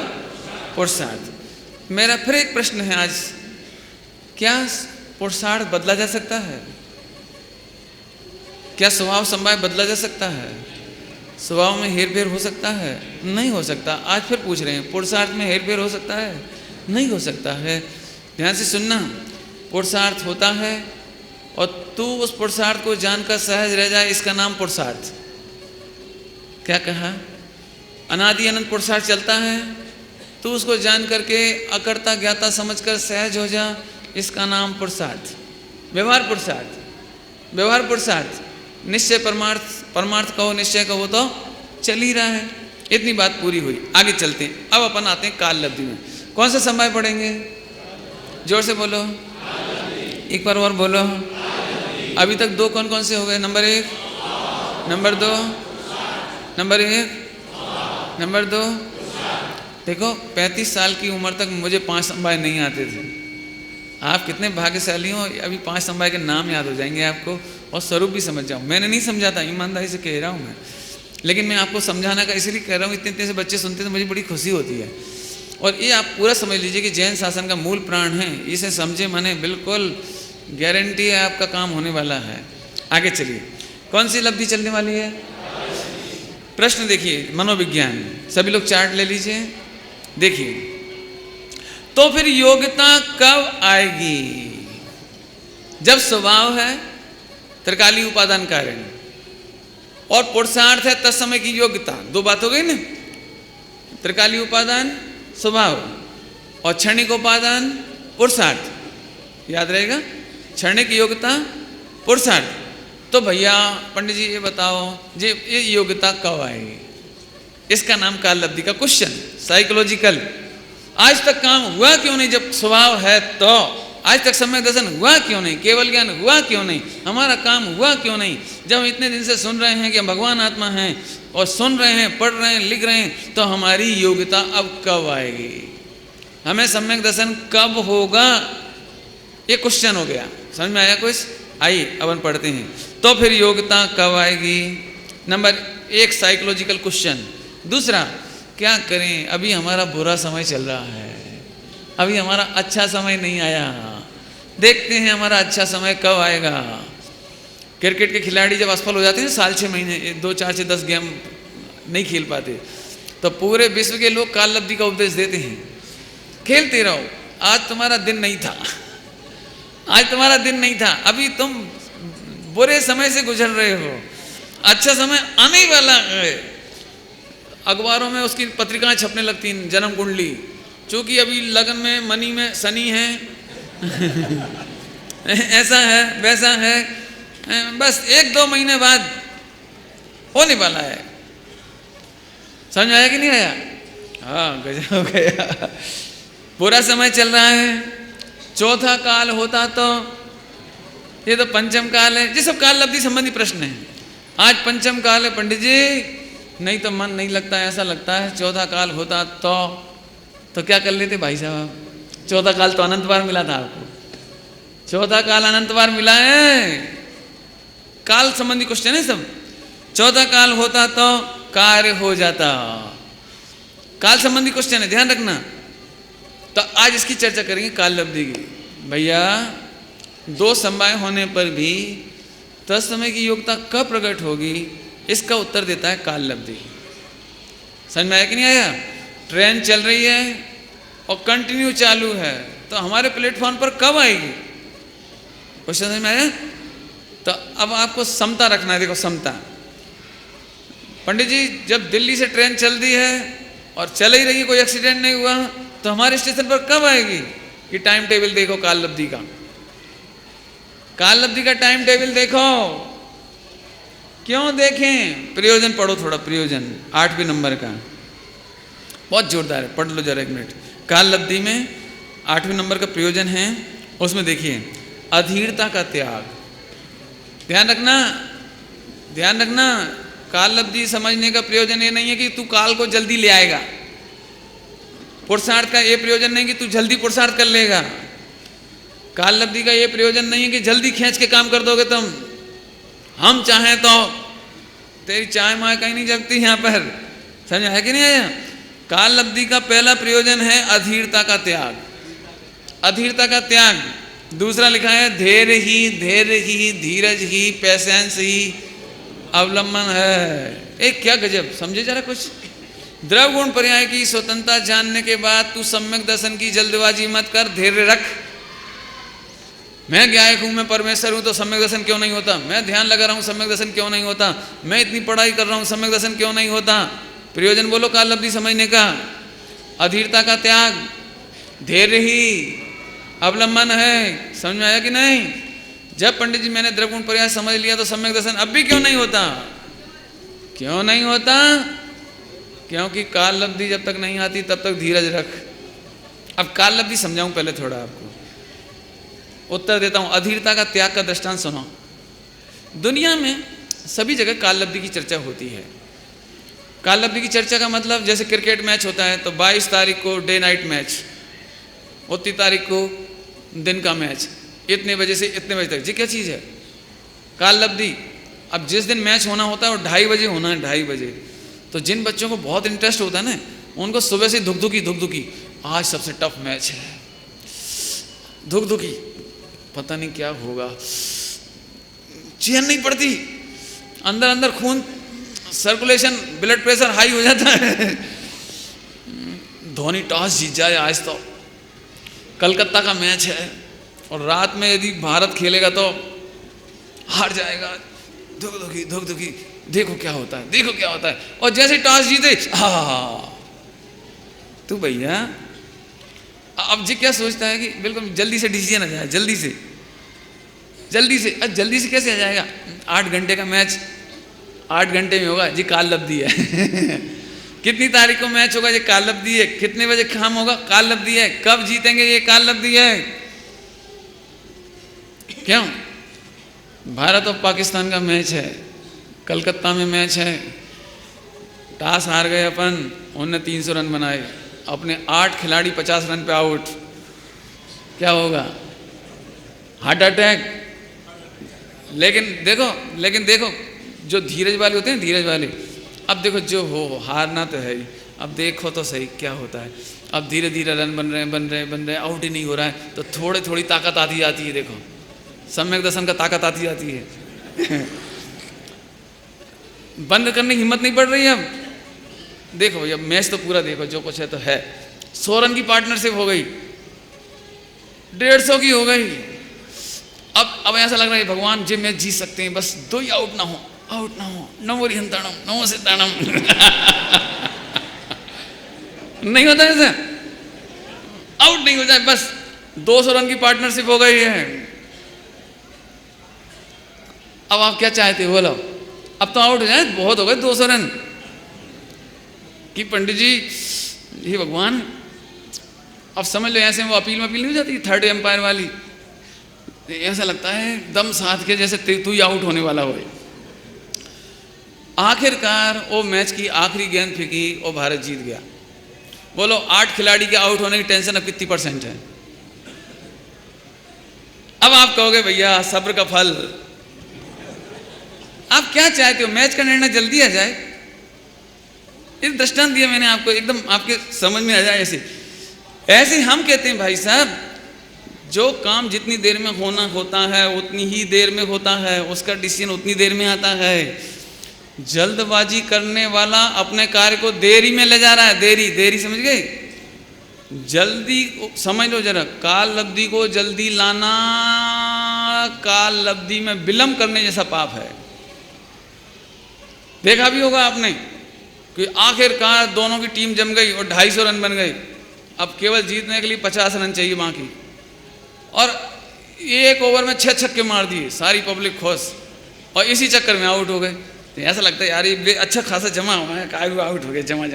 पुरुषार्थ। मेरा फिर एक प्रश्न है आज, क्या पुरुषार्थ बदला जा सकता है? क्या स्वभाव समवाय बदला जा सकता है? स्वभाव में हेरफेर हो सकता है? नहीं हो सकता। आज फिर पूछ रहे हैं पुरुषार्थ में हेरफेर हो सकता है? नहीं हो सकता है। ध्यान से सुनना, पुरुषार्थ होता है और तू उस पुरुषार्थ को जानकर सहज रह जाए, इसका नाम पुरुषार्थ। क्या कहा? अनादि अनंत पुरुषार्थ चलता है, तो उसको जान करके अकर्ता ज्ञाता समझकर सहज हो जा, इसका नाम पुरुषार्थ। व्यवहार पुरुषार्थ, व्यवहार पुरुषार्थ, निश्चय परमार्थ, परमार्थ कहो निश्चय कहो तो चल ही रहा है। इतनी बात पूरी हुई, आगे चलते हैं। अब अपन आते हैं काल लब्धि में। कौन सा समय पढ़ेंगे? जोर से बोलो, एक बार और बोलो। अभी तक दो कौन कौन से हो गए? Number 1, number 2, number 1, number 2। देखो 35 साल की उम्र तक मुझे 5 समवाय नहीं आते थे। आप कितने भाग्यशाली हो, अभी 5 समवाय के नाम याद हो जाएंगे आपको और स्वरूप भी समझ जाओ। मैंने नहीं समझा था, ईमानदारी से कह रहा हूँ मैं, लेकिन मैं आपको समझाना का इसलिए कह रहा हूँ, इतने इतने से बच्चे सुनते तो मुझे बड़ी खुशी होती है। और ये आप पूरा समझ लीजिए कि जैन शासन का मूल प्राण है, इसे समझे माने बिल्कुल गारंटी है आपका काम होने वाला है। आगे चलिए, कौन सी लब्धि चलने वाली है? प्रश्न देखिए, मनोविज्ञान, सभी लोग चार्ट ले लीजिए। देखिए, तो फिर योग्यता कब आएगी? जब स्वभाव है त्रिकाली उपादान कारण और पुरुषार्थ है तत्समय की योग्यता। दो बात हो गई ना, त्रिकाली उपादान स्वभाव और क्षणिक उपादान पुरुषार्थ। याद रहेगा, क्षणिक योग्यता पुरुषार्थ। तो भैया पंडित जी ये बताओ, ये योग्यता कब आएगी? इसका नाम काल लब्धि का क्वेश्चन, साइकोलॉजिकल। आज तक काम हुआ क्यों नहीं? जब स्वभाव है तो आज तक सम्यक दर्शन हुआ क्यों नहीं? केवल ज्ञान हुआ क्यों नहीं? हमारा काम हुआ क्यों नहीं? जब हम इतने दिन से सुन रहे हैं कि हम भगवान आत्मा हैं और सुन रहे हैं, पढ़ रहे हैं, लिख रहे हैं, तो हमारी योग्यता अब कब आएगी? हमें सम्यक दर्शन कब होगा? ये क्वेश्चन हो गया। समझ में आया कुछ? आइए अपन पढ़ते हैं। तो फिर योग्यता कब आएगी? Number 1 psychological question. दूसरा, क्या करें, अभी हमारा बुरा समय चल रहा है, अभी हमारा अच्छा समय नहीं आया, देखते हैं हमारा अच्छा समय कब आएगा। क्रिकेट के खिलाड़ी जब असफल हो जाते हैं साल 6 महीने, 2, 4 से 10 गेम नहीं खेल पाते, तो पूरे विश्व के लोग काल लब्धि का उपदेश देते हैं, खेलते रहो, आज तुम्हारा दिन नहीं था, आज तुम्हारा दिन नहीं था, अभी तुम बुरे समय से गुजर रहे हो, अच्छा समय आने वाला है। अखबारों में उसकी पत्रिकाएं छपने लगती हैं, जन्म कुंडली, चूंकि अभी लगन में मनी में शनि है ऐसा है वैसा है, बस 1-2 महीने बाद होने वाला है। समझ आया कि नहीं आया? हाँ, गजब हो गया। पूरा समय चल रहा है, चौथा काल होता तो, ये तो पंचम काल है। ये सब काल लब्धि संबंधी प्रश्न है। आज पंचम काल है पंडित जी, नहीं तो मन नहीं लगता, ऐसा लगता है। चौथा काल होता तो क्या कर लेते भाई साहब? चौथा काल तो अनंत बार मिला था आपको, चौथा काल अनंत बार मिला है। काल संबंधी क्वेश्चन है सब। चौथा काल होता तो कार्य हो जाता, काल संबंधी क्वेश्चन है, ध्यान रखना। तो आज इसकी चर्चा करेंगे काल लब्धि की। भैया 2 समवाय होने पर भी तत्समय की योग्यता कब प्रकट होगी, इसका उत्तर देता है काल लब्धि। समझ में आया कि नहीं आया? ट्रेन चल रही है और कंटिन्यू चालू है, तो हमारे प्लेटफॉर्म पर कब आएगी? क्वेश्चन समझ में आया? तो अब आपको समता रखना है। देखो समता, पंडित जी जब दिल्ली से ट्रेन चल रही है और चल ही रही है, कोई एक्सीडेंट नहीं हुआ, तो हमारे स्टेशन पर कब आएगी? कि टाइम टेबल देखो काल लब्धि का, काल लब्धि का टाइम टेबल देखो। क्यों देखें? प्रयोजन पढ़ो थोड़ा, प्रयोजन 8वें नंबर का, बहुत जोरदार है, पढ़ लो जरा 1 मिनट। काल लब्धि में 8वें नंबर का प्रयोजन है, उसमें देखिए अधीरता का त्याग। ध्यान रखना, ध्यान रखना, काल लब्धि समझने का प्रयोजन ये नहीं है कि तू काल को जल्दी ले आएगा। पुरुषार्थ का ये प्रयोजन नहीं कि तू जल्दी पुरुषार्थ कर लेगा। काल लब्धि का ये प्रयोजन नहीं है कि जल्दी खींच के काम कर दोगे तुम। हम चाहें तो तेरी चाय माय कहीं नहीं जगती यहाँ पर। समझ है कि नहीं आया? काल लब्धि का पहला प्रयोजन है अधीरता का त्याग, अधीरता का त्याग। दूसरा लिखा है धैर्य ही, धीरज ही, पेशेंस ही अवलंबन है। एक क्या गजब, समझे जरा कुछ। द्रव गुण पर्याय की स्वतंत्रता जानने के बाद तू सम्यक दर्शन की जल्दबाजी मत कर, धैर्य रख। मैं गायक हूँ, मैं परमेश्वर हूँ, तो सम्यक दर्शन क्यों नहीं होता? मैं ध्यान लगा रहा हूँ, सम्यक दर्शन क्यों नहीं होता? मैं इतनी पढ़ाई कर रहा हूँ, सम्यक दर्शन क्यों नहीं होता? प्रयोजन बोलो काल लब्धि समझने का, अधीरता का त्याग, धैर्य ही अवलंबन है। समझ में आया कि नहीं? जब पंडित जी मैंने द्रव्यगुण पर्याय समझ लिया तो सम्यक दर्शन अब भी क्यों नहीं होता? क्यों नहीं होता? क्योंकि काल लब्धि जब तक नहीं आती तब तक धीरज रख। अब काल लब्धि समझाऊं पहले थोड़ा आपको, उत्तर देता हूं। अधीरता का त्याग का दृष्टांत सुनो। दुनिया में सभी जगह काल लब्धि की चर्चा होती है। काल लब्धि की चर्चा का मतलब जैसे क्रिकेट मैच होता है तो 22 तारीख को डे नाइट मैच, 29 तारीख को दिन का मैच, इतने बजे से इतने बजे तक। जी क्या चीज़ है? काल लब्धि। अब जिस दिन मैच होना होता है वो 2:30 बजे होना है, 2:30 बजे। तो जिन बच्चों को बहुत इंटरेस्ट होता है ना, उनको सुबह से धुक-धुकी आज सबसे टफ मैच है, धुक-धुकी, पता नहीं क्या होगा, चैन नहीं पड़ती, अंदर अंदर खून सर्कुलेशन, ब्लड प्रेशर हाई हो जाता है। धोनी टॉस जीत जाए आज तो, कलकत्ता का मैच है और रात में यदि भारत खेलेगा तो हार जाएगा, धुक-धुकी, देखो क्या होता है, देखो क्या होता है। और जैसे टॉस जीते, तू भैया अब जी क्या सोचता है कि बिल्कुल जल्दी से डिसीजन आ जाए, जल्दी से। जल्दी से कैसे आ जाएगा? 8 घंटे का मैच 8 घंटे में होगा जी, काल लब्धि है। कितनी तारीख को मैच होगा? ये काल लब्धि है। कितने बजे काम होगा? काल लब्धि है। कब जीतेंगे? ये काल लब्धि है। क्यों? भारत और पाकिस्तान का मैच है, कलकत्ता में मैच है, टॉस हार गए अपन, उन्होंने 300 रन बनाए, अपने 8 खिलाड़ी 50 रन पे आउट, क्या होगा? Heart attack. लेकिन देखो जो धीरज वाले होते हैं, धीरज वाले, अब देखो जो हो हारना तो है ही, अब देखो तो सही क्या होता है। अब धीरे धीरे रन बन रहे, आउट ही नहीं हो रहा है, तो थोड़ी ताकत आती जाती है। देखो सम्यक दर्शन का ताकत आती जाती है। बंद करने की हिम्मत नहीं पड़ रही है। अब देखो भैया मैच तो पूरा देखो, जो कुछ है तो है। 100 रन की पार्टनरशिप हो गई, 150 की हो गई। अब ऐसा लग रहा है भगवान जी मैच जीत सकते हैं, बस 2 ही आउट ना हो, नवोरी हंताणम, नवो सिताणम। नहीं होता ऐसा, आउट नहीं हो जाए, बस 200 रन की पार्टनरशिप हो गई है। अब आप क्या चाहते हो बोलो? अब तो आउट हो जाए, बहुत हो गए 200 रन कि पंडित जी हे भगवान। अब समझ लो ऐसे वो अपील नहीं हो जाती, थर्ड एम्पायर वाली, ऐसा लगता है दम साध के जैसे तू ही आउट होने वाला हो। आखिरकार वो मैच की आखिरी गेंद फेंकी और भारत जीत गया। बोलो 8 खिलाड़ी के आउट होने की टेंशन अब कितनी % है? अब आप कहोगे भैया सब्र का फल। आप क्या चाहते हो? मैच का निर्णय जल्दी आ जाए। एक दृष्टांत दिया मैंने आपको, एकदम आपके समझ में आ जाए। ऐसे हम कहते हैं भाई साहब, जो काम जितनी देर में होना होता है उतनी ही देर में होता है, उसका डिसीजन उतनी देर में आता है। जल्दबाजी करने वाला अपने कार्य को देरी में ले जा रहा है। देरी समझ गए? जल्दी समझ लो जरा, काल लब्धि को जल्दी लाना काल लब्धि में विलंब करने जैसा पाप है। देखा भी होगा आपने कि आखिरकार दोनों की टीम जम गई और 250 रन बन गए। अब केवल जीतने के लिए 50 रन चाहिए बाकी, और 1 ओवर में 6 छक्के मार दिए, सारी पब्लिक खुश, और इसी चक्कर में आउट हो गए। तो ऐसा लगता है यार ये अच्छा खासा जमा हुआ है, काय आउट हो गए, जमा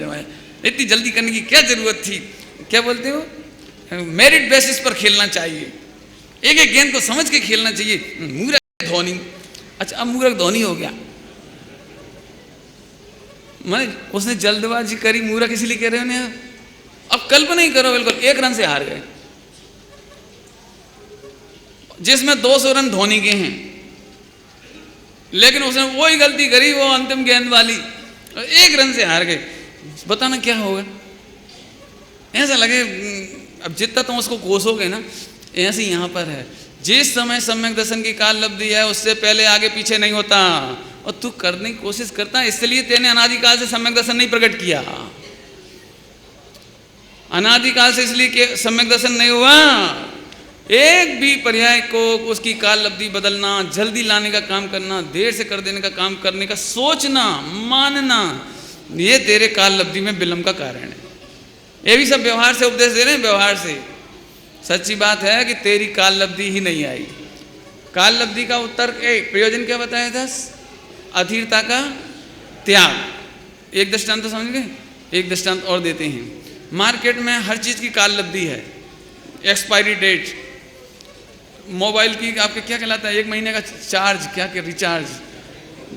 है। इतनी जल्दी करने की क्या जरूरत थी? क्या बोलते हो? मेरिट बेसिस पर खेलना चाहिए, एक गेंद को समझ के खेलना चाहिए। मूरख धोनी। अच्छा अब मूरख धोनी हो गया, मैं उसने जल्दबाजी करी, मूरख इसलिए कह रहे हो ना। अब कल्पना ही करो, बिल्कुल 1 रन से हार गए, जिसमें 200 रन धोनी के हैं, लेकिन उसने वही गलती करी, वो अंतिम गेंद वाली, 1 रन से हार गए। बताना क्या होगा? ऐसा लगे अब जितना तुम उसको कोसोगे ना, ऐसे यहाँ पर है। जिस समय सम्यक दर्शन की काल लब्धि है उससे पहले आगे पीछे नहीं होता, और तू करने की कोशिश करता है, इसलिए तेने अनादिकाल से सम्यक दर्शन नहीं प्रकट किया। अनादिकाल से इसलिए सम्यक दर्शन नहीं हुआ। एक भी पर्याय को उसकी काल लब्धि बदलना, जल्दी लाने का काम करना, देर से कर देने का काम करने का सोचना, मानना, ये तेरे काल लब्धि में विलंब का कारण है। ये भी सब व्यवहार से उपदेश दे रहे हैं, व्यवहार से। सच्ची बात है कि तेरी काल लब्धि ही नहीं आई। काल लब्धि का उत्तर प्रयोजन क्या बताया था? अधीरता का त्याग। एक दृष्टांत तो समझ गए? एक दृष्टांत और देते हैं। मार्केट में हर चीज की काल लब्धि है, एक्सपायरी डेट। मोबाइल की आपके क्या कहलाता है, 1 महीने का चार्ज, क्या क्या रिचार्ज,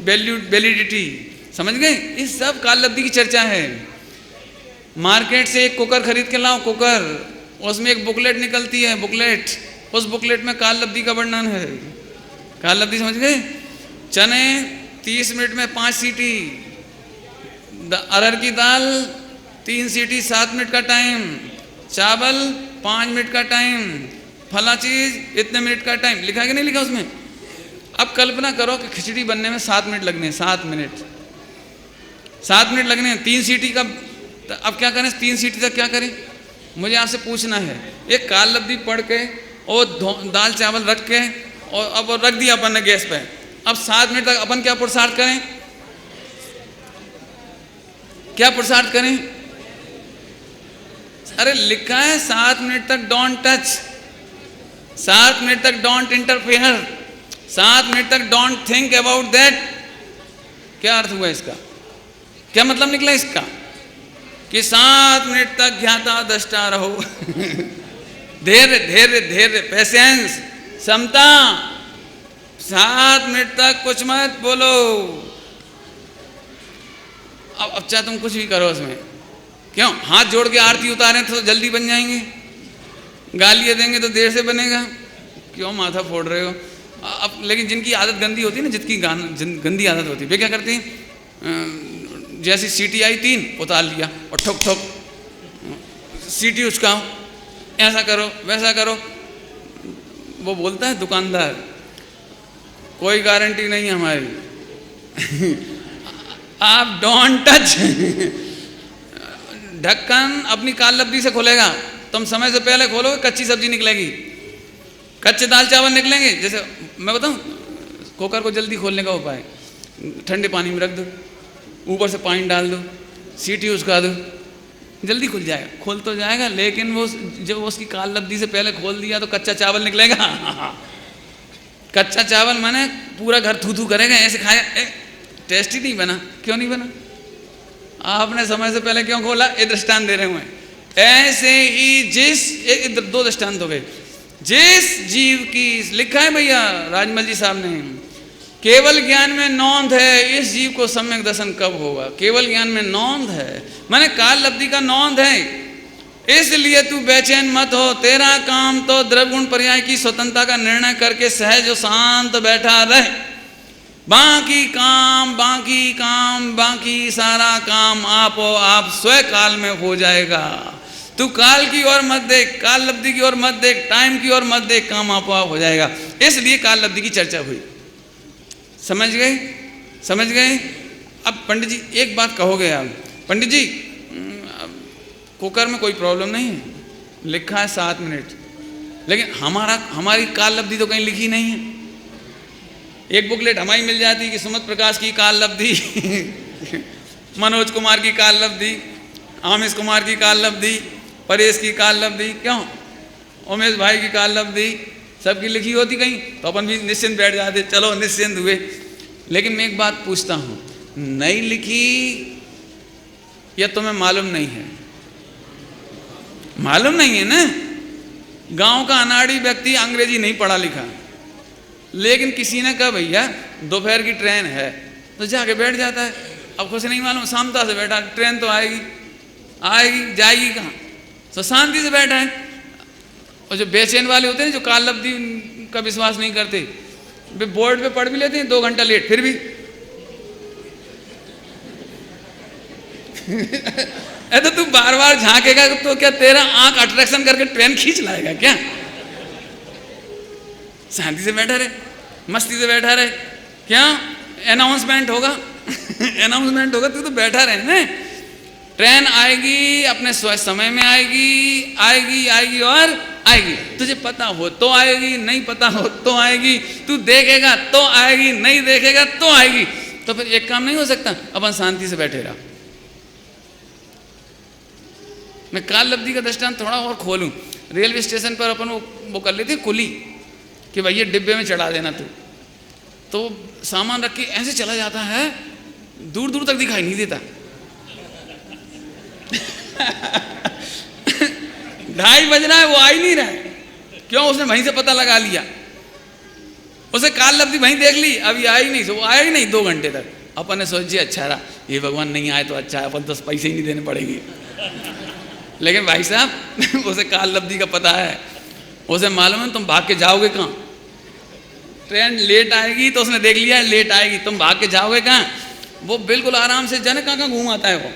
वैलिडिटी, समझ गए? इस सब काल लब्धि की चर्चा है। मार्केट से एक कुकर खरीद के लाओ, कुकर, उसमें एक बुकलेट निकलती है, बुकलेट, उस बुकलेट में काल लब्धि का वर्णन है। काल लब्धि समझ गए? चने 30 मिनट में 5 सीटी, अरहर की दाल 3 सीटी 7 मिनट का टाइम, चावल 5 मिनट का टाइम, फला चीज इतने मिनट का टाइम, लिखा है कि नहीं लिखा उसमें? अब कल्पना करो कि खिचड़ी बनने में 7 मिनट लगने हैं, 7 मिनट, 7 मिनट लगने हैं 3 सीटी का। तो अब क्या करें, 3 सीटी तक क्या करें? मुझे आपसे पूछना है। एक काल लब्धि पढ़ के और दाल चावल रख के और अब रख दिया अपन ने गैस पे, अब 7 मिनट तक अपन क्या पुरुषार्थ करें? क्या पुरुषार्थ करें? अरे लिखा है 7 मिनट तक डोंट टच, 7 मिनट तक डोंट इंटरफेयर, 7 मिनट तक डोंट थिंक अबाउट दैट। क्या अर्थ हुआ इसका? क्या मतलब निकला इसका? कि 7 मिनट तक ज्ञाता दृष्टा रहो। धैर्य धैर्य धैर्य, पेशेंस, क्षमता। 7 मिनट तक कुछ मत बोलो। अब चाहे तुम कुछ भी करो उसमें, क्यों? हाथ जोड़ के आरती उतारें तो जल्दी बन जाएंगे, गालियाँ देंगे तो देर से बनेगा, क्यों माथा फोड़ रहे हो? अब लेकिन जिनकी आदत गंदी होती है ना, जिसकी गंदी आदत होती है, वे क्या करते हैं? जैसी सीटी आई 3 उतार लिया और ठोक ठोक सीटी उचकाओ, ऐसा करो वैसा करो। वो बोलता है दुकानदार, कोई गारंटी नहीं है हमारी। आप डोंट टच। ढक्कन अपनी काल लब्धि से खोलेगा, तुम समय से पहले खोलोगे कच्ची सब्जी निकलेगी, कच्चे दाल चावल निकलेंगे। जैसे मैं बताऊं, कुकर को जल्दी खोलने का उपाय, ठंडे पानी में रख दो, ऊपर से पानी डाल दो, सीटी उसका दो, जल्दी खुल जाएगा। खुल तो जाएगा, लेकिन वो जब उसकी काल लब्धि से पहले खोल दिया तो कच्चा चावल निकलेगा। कच्चा चावल माने पूरा घर थू थू करेगा, ऐसे खाया, टेस्टी नहीं बना। क्यों नहीं बना? आपने समय से पहले क्यों खोला? ये दृष्टांत दे रहे हुए। ऐसे ही 2 दृष्टांत हो गए। जिस जीव की, लिखा है भैया राजमल जी साहब ने, केवल ज्ञान में नौंध है, इस जीव को सम्यक दर्शन कब होगा? केवल ज्ञान में नौंध है, माने काल लब्धि का नौंध है। इसलिए तू बेचैन मत हो, तेरा काम तो द्रव्य गुण पर्याय की स्वतंत्रता का निर्णय करके सहज और शांत बैठा रहे। बाकी काम बाकी सारा काम आप स्वयं काल में हो जाएगा। तू काल की ओर मत देख, काल लब्धि की ओर मत देख, टाइम की ओर मत देख, काम आप हो जाएगा। इसलिए काल लब्धि की चर्चा हुई। समझ गए? समझ गए? अब पंडित जी एक बात कहोगे आप, पंडित जी कुकर में कोई प्रॉब्लम नहीं है, लिखा है 7 मिनट, लेकिन हमारी काल लब्धि तो कहीं लिखी नहीं है। एक बुकलेट हमारी मिल जाती कि सुमित प्रकाश की काल लब्धि, मनोज कुमार की काल लब्धि, आमिश कुमार की काल लब्धि, परेश की काल लब्धि, क्यों उमेश भाई की काल लब्धि, सबकी लिखी होती कहीं, तो अपन भी निश्चिंत बैठ जाते, चलो निश्चिंत हुए। लेकिन मैं एक बात पूछता हूँ, नहीं लिखी या तुम्हें मालूम नहीं है? मालूम नहीं है ना। गांव का अनाड़ी व्यक्ति अंग्रेजी नहीं पढ़ा लिखा, लेकिन किसी ने कहा भैया दोपहर की ट्रेन है, तो जाके बैठ जाता है। अब कुछ नहीं मालूम, शांता से बैठा, ट्रेन तो आएगी जाएगी कहाँ, तो शांति से बैठा है। और जो बेचैन वाले होते हैं, जो काल लब्धि का विश्वास नहीं करते, वे बोर्ड पे पढ़ भी लेते हैं 2 घंटा लेट, फिर भी तो तू बार बार झांकेगा तो क्या तेरा आंख अट्रैक्शन करके ट्रेन खींच लाएगा क्या? शांति से बैठा रहे, मस्ती से बैठा रहे। क्या अनाउंसमेंट होगा? अनाउंसमेंट होगा, तू तो बैठा रहे ना। ट्रेन आएगी, अपने समय में आएगी और आएगी। तुझे पता हो तो आएगी, नहीं पता हो तो आएगी, तू देखेगा तो आएगी, नहीं देखेगा तो आएगी। तो फिर एक काम नहीं हो सकता, अपन शांति से बैठे रहा, मैं काल लब्धि का दृष्टांत थोड़ा और खोलूं। रेलवे स्टेशन पर अपन वो कर लेते कुली कि भाई ये डिब्बे में चढ़ा देना तू, तो सामान रख के ऐसे चला जाता है, दूर दूर तक दिखाई नहीं देता। 2:30 बज रहा है, वो आ ही नहीं रहा है। क्यों? उसने वहीं से पता लगा लिया, उसे काल लब्धि वहीं देख ली, अभी आई नहीं, वो आया ही नहीं 2 घंटे तक। अपन ने सोची अच्छा रहा, ये भगवान नहीं आए तो अच्छा है, अपन 10 पैसे ही नहीं देने पड़ेंगे। लेकिन भाई साहब उसे काल लब्धि का पता है, उसे मालूम है तुम भाग के जाओगे कहाँ, ट्रेन लेट आएगी तो उसने देख लिया लेट आएगी, तुम भाग के जाओगे कहाँ। वो बिल्कुल आराम से जाने कहाँ घूमाता है, वो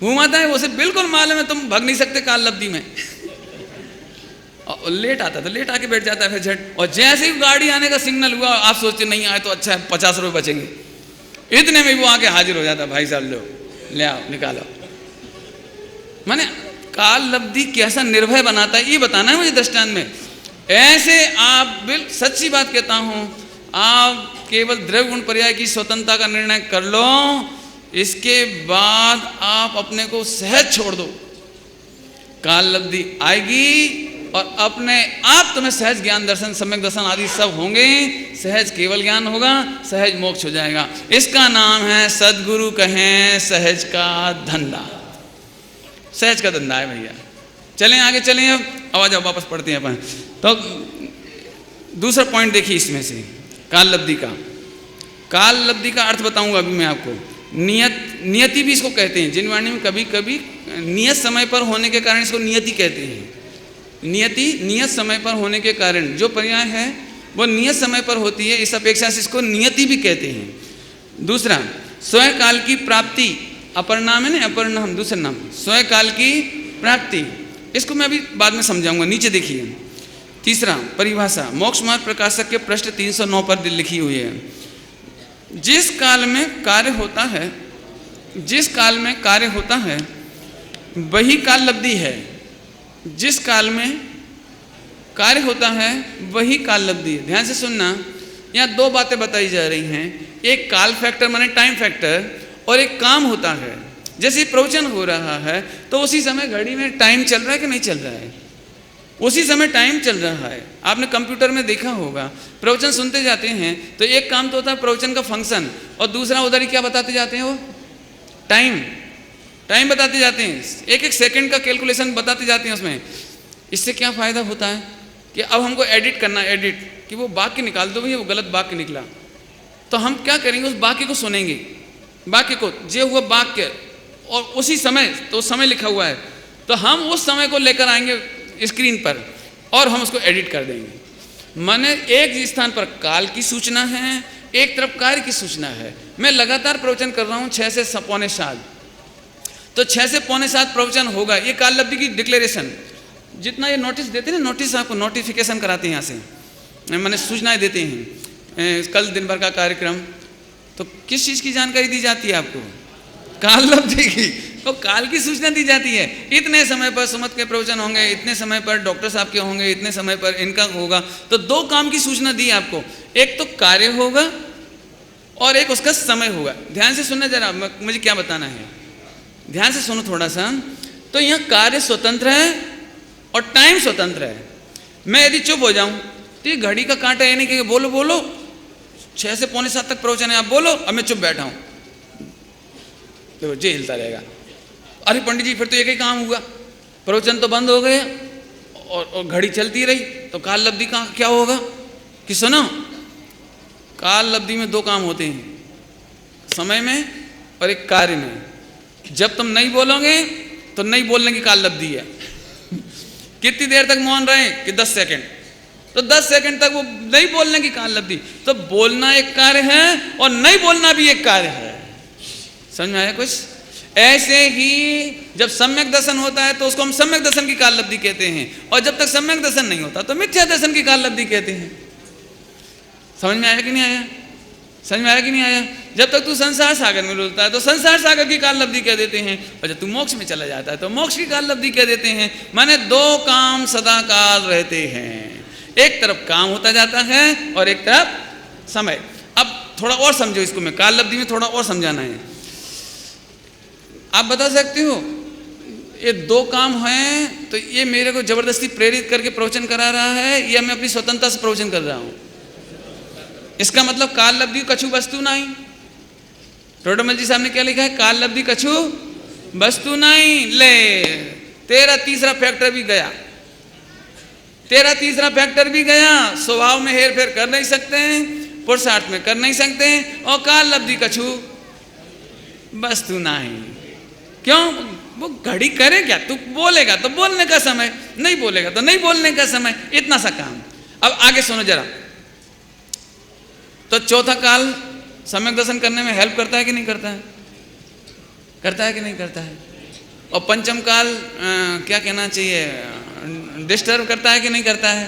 घूमाता है, उसे बिल्कुल मालूम है तुम भाग नहीं सकते काल लब्धि में। और लेट आता तो लेट आके बैठ जाता है फिर झट, और जैसे ही गाड़ी आने का सिग्नल हुआ आप सोचते नहीं आए तो अच्छा है 50 रुपये बचेंगे, इतने में वो आके हाजिर हो जाता, भाई साहब लो ले आओ निकालो। माने काल लब्धि कैसा निर्भय बनाता है ये बताना है मुझे दृष्टांत में। ऐसे आप सच्ची बात कहता हूं, आप केवल द्रव्य गुण पर्याय की स्वतंत्रता का निर्णय कर लो, इसके बाद आप अपने को सहज छोड़ दो, काल लब्धि आएगी और अपने आप तुम्हें सहज ज्ञान दर्शन सम्यक दर्शन आदि सब होंगे, सहज केवल ज्ञान होगा, सहज मोक्ष हो जाएगा। इसका नाम है सद्गुरु कहें सहज का धंधा। सहज का धंधा है भैया। चलें आगे चलें, अब आवाज आओ वापस पढ़ते हैं अपन। तो दूसरा पॉइंट देखिए इसमें से काल लब्धि का। काल लब्धि का अर्थ बताऊंगा अभी मैं आपको। नियति भी इसको कहते हैं, जिन वाणी में कभी कभी नियत समय पर होने के कारण इसको नियति कहते हैं। नियति नियत समय पर होने के कारण जो पर्याय है वो नियत समय पर होती है, इस अपेक्षा से इसको नियति भी कहते हैं। दूसरा स्वयं काल की प्राप्ति, अपर नाम है ना, अपर नाम दूसरा नाम स्वयं काल की प्राप्ति, इसको मैं अभी बाद में समझाऊंगा। नीचे देखिए तीसरा परिभाषा, मोक्ष मार्ग प्रकाशक के पृष्ठ 309 पर लिखी हुई है। जिस काल में कार्य होता है, जिस काल में कार्य होता है वही काल लब्धि है। जिस काल में कार्य होता है वही काल लब्धि है। ध्यान से सुनना, यहाँ 2 बातें बताई जा रही हैं, एक काल फैक्टर माने टाइम फैक्टर, और एक काम होता है। जैसे प्रवचन हो रहा है तो उसी समय घड़ी में टाइम चल रहा है कि नहीं चल रहा है, उसी समय टाइम चल रहा है। आपने कंप्यूटर में देखा होगा, प्रवचन सुनते जाते हैं तो एक काम तो होता है प्रवचन का फंक्शन, और दूसरा उधर ही क्या बताते जाते हैं, वो टाइम बताते जाते हैं, एक एक सेकंड का कैलकुलेशन बताते जाते हैं उसमें। इससे क्या फ़ायदा होता है कि अब हमको एडिट करना, एडिट कि वो वाक्य निकाल दो भैया, वो गलत वाक्य निकला, तो हम क्या करेंगे, उस वाक्य को सुनेंगे, वाक्य को जे हुआ वाक्य, और उसी समय तो समय लिखा हुआ है, तो हम उस समय को लेकर आएंगे स्क्रीन पर और हम उसको एडिट कर देंगे। माने एक स्थान पर काल की सूचना है, एक तरफ कार्य की सूचना है। मैं लगातार प्रवचन कर रहा हूँ 6 से 6:45, तो 6 से 6:45 प्रवचन होगा, ये काल लब्धि की डिक्लेरेशन। जितना ये नोटिस देते हैं ना, नोटिस आपको नोटिफिकेशन कराते हैं यहाँ से, मैंने सूचनाएं देते हैं, कल दिन भर का कार्यक्रम, तो किस चीज़ की जानकारी दी जाती है आपको, काल लब्धि की, तो काल की सूचना दी जाती है। इतने समय पर सुमत के प्रवचन होंगे, इतने समय पर डॉक्टर साहब के होंगे, इतने समय पर इनका होगा, तो 2 काम की सूचना दी आपको, एक तो कार्य होगा और एक उसका समय होगा। ध्यान से सुनना जरा, मुझे क्या बताना है, ध्यान से सुनो थोड़ा सा। तो यहाँ कार्य स्वतंत्र है और टाइम स्वतंत्र है। मैं यदि चुप हो जाऊं तो ये घड़ी का कांटा ये नहीं कि बोलो बोलो 6 से 6:45 तक प्रवचन है, आप बोलो, अब मैं चुप बैठा हूं, देखो जे हिलता रहेगा। अरे पंडित जी फिर तो एक ही काम हुआ, प्रवचन तो बंद हो गया और घड़ी चलती रही, तो काल लब्धि का क्या होगा कि सुनो, काल लब्धि में 2 काम होते हैं, समय में और एक कार्य में। जब तुम नहीं बोलोगे तो नहीं बोलने की काल लब्धि है। कितनी देर तक मौन रहे कि 10 सेकंड, तो 10 सेकंड तक वो नहीं बोलने की काल लब्धि। तो बोलना एक कार्य है और नहीं बोलना भी एक कार्य है। समझ में आया कुछ? ऐसे ही जब सम्यक दर्शन होता है तो उसको हम सम्यक दर्शन की काल लब्धि कहते हैं, और जब तक सम्यक दर्शन नहीं होता तो मिथ्या दर्शन की काल लब्धि कहते हैं। समझ में आया कि नहीं आया? समझ में आया कि नहीं आया? जब तक तू संसार सागर में डूबता है तो संसार सागर की काल लब्धि कह देते हैं, और जब तू मोक्ष में चला जाता है तो मोक्ष की काल लब्धि कह देते हैं। माने 2 काम सदा काल रहते हैं, एक तरफ काम होता जाता है और एक तरफ समय। अब थोड़ा और समझो इसको, मैं काल लब्धि में थोड़ा और समझाना है। आप बता सकते हो ये दो काम हैं, तो ये मेरे को जबरदस्ती प्रेरित करके प्रवचन करा रहा है या मैं अपनी स्वतंत्रता से प्रवचन कर रहा हूं? इसका मतलब काल लब्धि कछु वस्तु नहीं। टोडरमल जी साहब ने क्या लिखा है? काल लब्धि कछु वस्तु नहीं। ले तेरा तीसरा फैक्टर भी गया, तेरा तीसरा फैक्टर भी गया। स्वभाव में हेर फेर कर नहीं सकते हैं, पुरुषार्थ में कर नहीं सकते हैं, और काल लब्धि कछु वस्तु नहीं। क्यों? वो घड़ी करे क्या? तू बोलेगा तो बोलने का समय, नहीं बोलेगा तो नहीं बोलने का समय, इतना सा काम। अब आगे सुनो जरा। तो चौथा काल सम्यक दर्शन करने में हेल्प करता है कि नहीं करता है? करता है कि नहीं करता है? और पंचम काल क्या कहना चाहिए, डिस्टर्ब करता है कि नहीं करता है?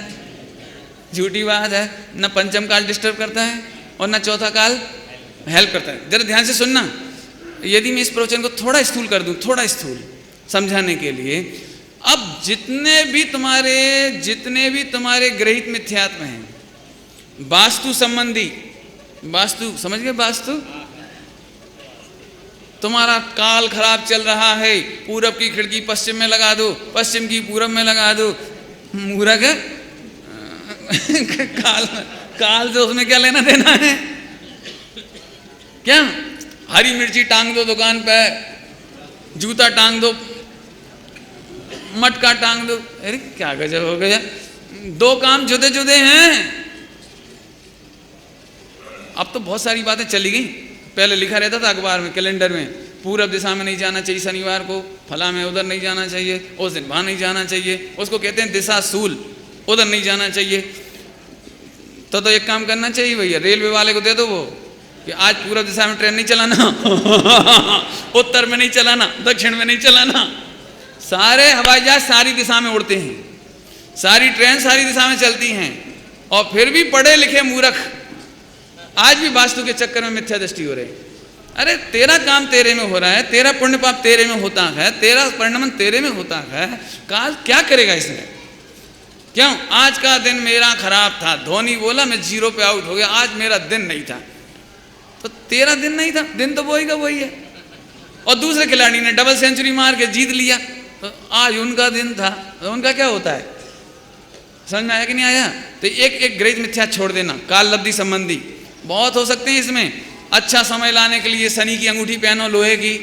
झूठी बात है, न पंचम काल डिस्टर्ब करता है और न चौथा काल हेल्प करता है। जरा ध्यान से सुनना। यदि मैं इस प्रवचन को थोड़ा स्थूल कर दूं, थोड़ा स्थूल समझाने के लिए, अब जितने भी तुम्हारे गृहीत मिथ्यात्व हैं, वास्तु संबंधी, वास्तु समझ गए? वास्तु, तुम्हारा काल खराब चल रहा है, पूरब की खिड़की पश्चिम में लगा दो, पश्चिम की पूरब में लगा दो, मूर्ख काल से उसमें क्या लेना देना है? क्या हरी मिर्ची टांग दो दुकान पे, जूता टांग दो, मटका टांग दो, अरे क्या गजब हो गया। दो काम जुदे जुदे हैं। अब तो बहुत सारी बातें चली गई। पहले लिखा रहता था अखबार में, कैलेंडर में, पूरब दिशा में नहीं जाना चाहिए शनिवार को, फला में उधर नहीं जाना चाहिए, उस दिन वहां नहीं जाना चाहिए, उसको कहते हैं दिशा सूल, उधर नहीं जाना चाहिए। तो एक काम करना चाहिए भैया, रेलवे वाले को दे दो वो कि आज पूरब दिशा में ट्रेन नहीं चलाना, उत्तर में नहीं चलाना, दक्षिण में नहीं चलाना। सारे हवाई जहाज सारी दिशा में उड़ते हैं, सारी ट्रेन सारी दिशा में चलती हैं, और फिर भी पढ़े लिखे मूर्ख आज भी वास्तु के चक्कर में मिथ्या दृष्टि हो रही। अरे तेरा काम तेरे में हो रहा है, तेरा पुण्य पाप तेरे में होता है, तेरा परिणमन तेरे में होता है, काल क्या करेगा इसमें? क्यों? आज का दिन मेरा खराब था, धोनी बोला मैं 0 पे आउट हो गया, आज मेरा दिन नहीं था। तो तेरा दिन नहीं था, दिन तो वही का वही है। और दूसरे खिलाड़ी ने डबल सेंचुरी मार के जीत लिया, तो आज उनका दिन था, तो उनका क्या होता है? समझ में आया कि नहीं आया? तो एक गृहीत मिथ्या छोड़ देना। काल लब्धि संबंधी बहुत हो सकते हैं इसमें। अच्छा समय लाने के लिए शनि की अंगूठी पहनो, लोहे की।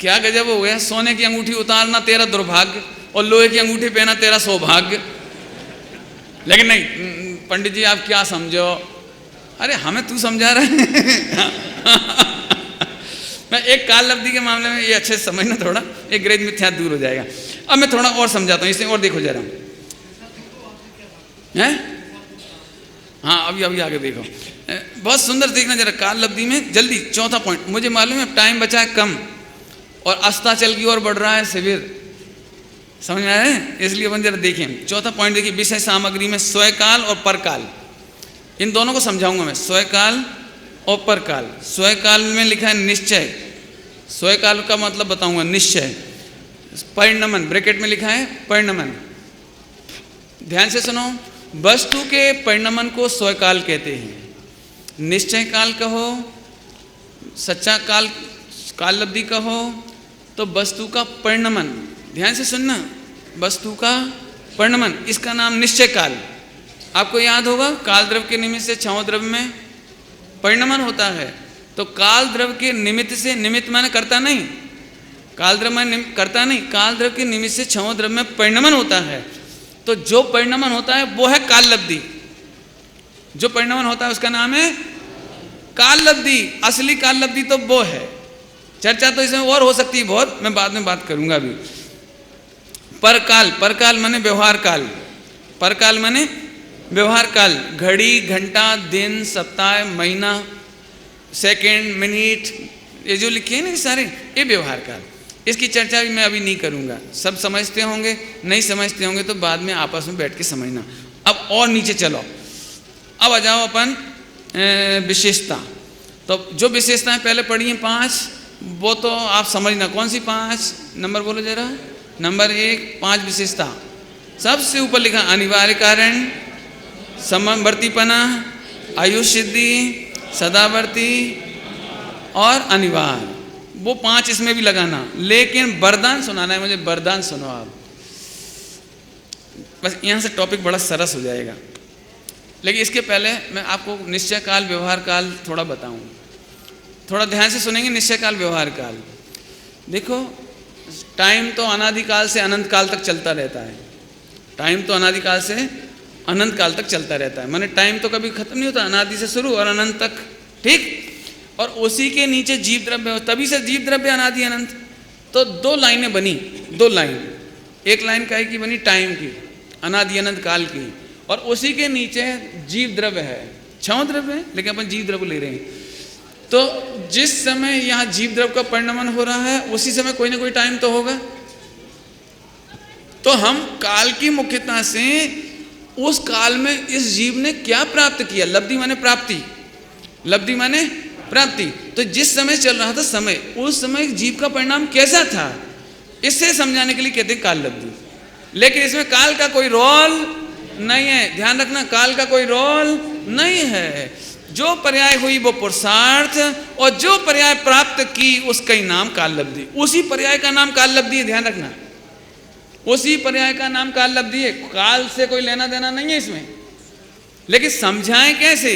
क्या गजब हो गया, सोने की अंगूठी उतारना तेरा दुर्भाग्य और लोहे की अंगूठी पहना तेरा सौभाग्य। लेकिन नहीं, पंडित जी आप क्या समझो? अरे हमें तू समझा रहा है। मैं एक काल लब्धि के मामले में ये अच्छे से समझना, थोड़ा एक गृहीत मिथ्या दूर हो जाएगा। अब मैं थोड़ा और समझाता हूँ इसे, और देखो जरा हैं। हाँ अभी आगे देखो, बहुत सुंदर देखना जरा काल लब्धि में। जल्दी चौथा पॉइंट, मुझे मालूम है टाइम बचा है कम और अस्ताचल की ओर बढ़ रहा है शिविर, समझ में आया है? इसलिए अपन जरा देखें चौथा पॉइंट। देखिए विषय सामग्री में स्वयकाल और परकाल, इन दोनों को समझाऊंगा मैं, स्वयकाल और परकाल। स्वयकाल में लिखा है निश्चय, स्वयकाल का मतलब बताऊंगा निश्चय। परिणमन ब्रैकेट में लिखा है परिणमन। ध्यान से सुनो, वस्तु के परिणमन को स्वयकाल कहते हैं। निश्चय काल कहो, सच्चा काल, काल लब्धि कहो, तो वस्तु का परिणमन, ध्यान से सुनना, वस्तु का परिणमन, इसका नाम निश्चय काल। आपको याद होगा काल द्रव्य के निमित्त से छह द्रव्य में परिणमन होता है। तो काल द्रव्य के निमित्त से, निमित्त माने करता नहीं, काल द्रव्य माने करता नहीं, काल द्रव्य के निमित्त से छह द्रव्य में परिणमन होता है। तो जो परिणमन होता है वो है काल लब्धि। जो परिणमन होता है उसका नाम है काल लब्धि। असली काल लब्धि तो वो है। चर्चा तो इसमें और हो सकती है बहुत, मैं बाद में बात करूंगा अभी। परकाल, परकाल माने व्यवहार काल, परकाल माने व्यवहार काल। घड़ी, घंटा, दिन, सप्ताह, महीना, सेकंड, मिनट, ये जो लिखे हैं ना सारे, ये व्यवहार काल। इसकी चर्चा भी मैं अभी नहीं करूंगा, सब समझते होंगे, नहीं समझते होंगे तो बाद में आपस में बैठ के समझना। अब और नीचे चलो, अब आ जाओ अपन विशेषता। तो जो विशेषताएं पहले पढ़ी हैं 5, वो तो आप समझना। कौन सी 5? नंबर बोलो जरा। नंबर 1, 5 विशेषता। सबसे ऊपर लिखा अनिवार्य कारण, समवर्तीपना, आयुष सिद्धि, सदावर्ती और अनिवार्य। वो 5 इसमें भी लगाना, लेकिन वरदान सुनाना है मुझे। वरदान सुनो आप, बस यहाँ से टॉपिक बड़ा सरस हो जाएगा। लेकिन इसके पहले मैं आपको निश्चय काल व्यवहार काल थोड़ा बताऊं, थोड़ा ध्यान से सुनेंगे। निश्चय काल व्यवहार काल, देखो टाइम तो अनादिकाल से अनंत काल तक चलता रहता है। टाइम तो अनादिकाल से अनंत काल तक चलता रहता है, माने टाइम तो कभी खत्म नहीं होता, अनादि से शुरू और अनंत तक, ठीक। और उसी के नीचे जीव द्रव्य, तभी से जीव द्रव्य अनादि अनंत। तो 2 लाइनें बनी, 2 लाइन, एक लाइन काहे की बनी, टाइम की, अनादि अनंत काल की, और उसी के नीचे जीव द्रव्य है, 6 द्रव्य है, लेकिन अपन जीव द्रव्य ले रहे हैं। तो जिस समय यहाँ जीव द्रव्य का परिणमन हो रहा है, उसी समय कोई ना कोई टाइम तो होगा। तो हम काल की मुख्यता से उस काल में इस जीव ने क्या प्राप्त किया, लब्धि माने प्राप्ति, लब्धि माने प्राप्ति। तो जिस समय चल रहा था समय, उस समय जीव का परिणाम कैसा था, इससे समझाने के लिए कहते हैं काल लब्धि। लेकिन इसमें काल का कोई रोल नहीं है, ध्यान रखना, काल का कोई रोल नहीं है। जो पर्याय हुई वो पुरुषार्थ, और जो पर्याय प्राप्त की उसका ही नाम काल लब्धि। उसी पर्याय का नाम काल लब्धि है, ध्यान रखना, उसी पर्याय का नाम काल लब्धि है। काल से कोई लेना देना नहीं है इसमें। लेकिन समझाएं कैसे?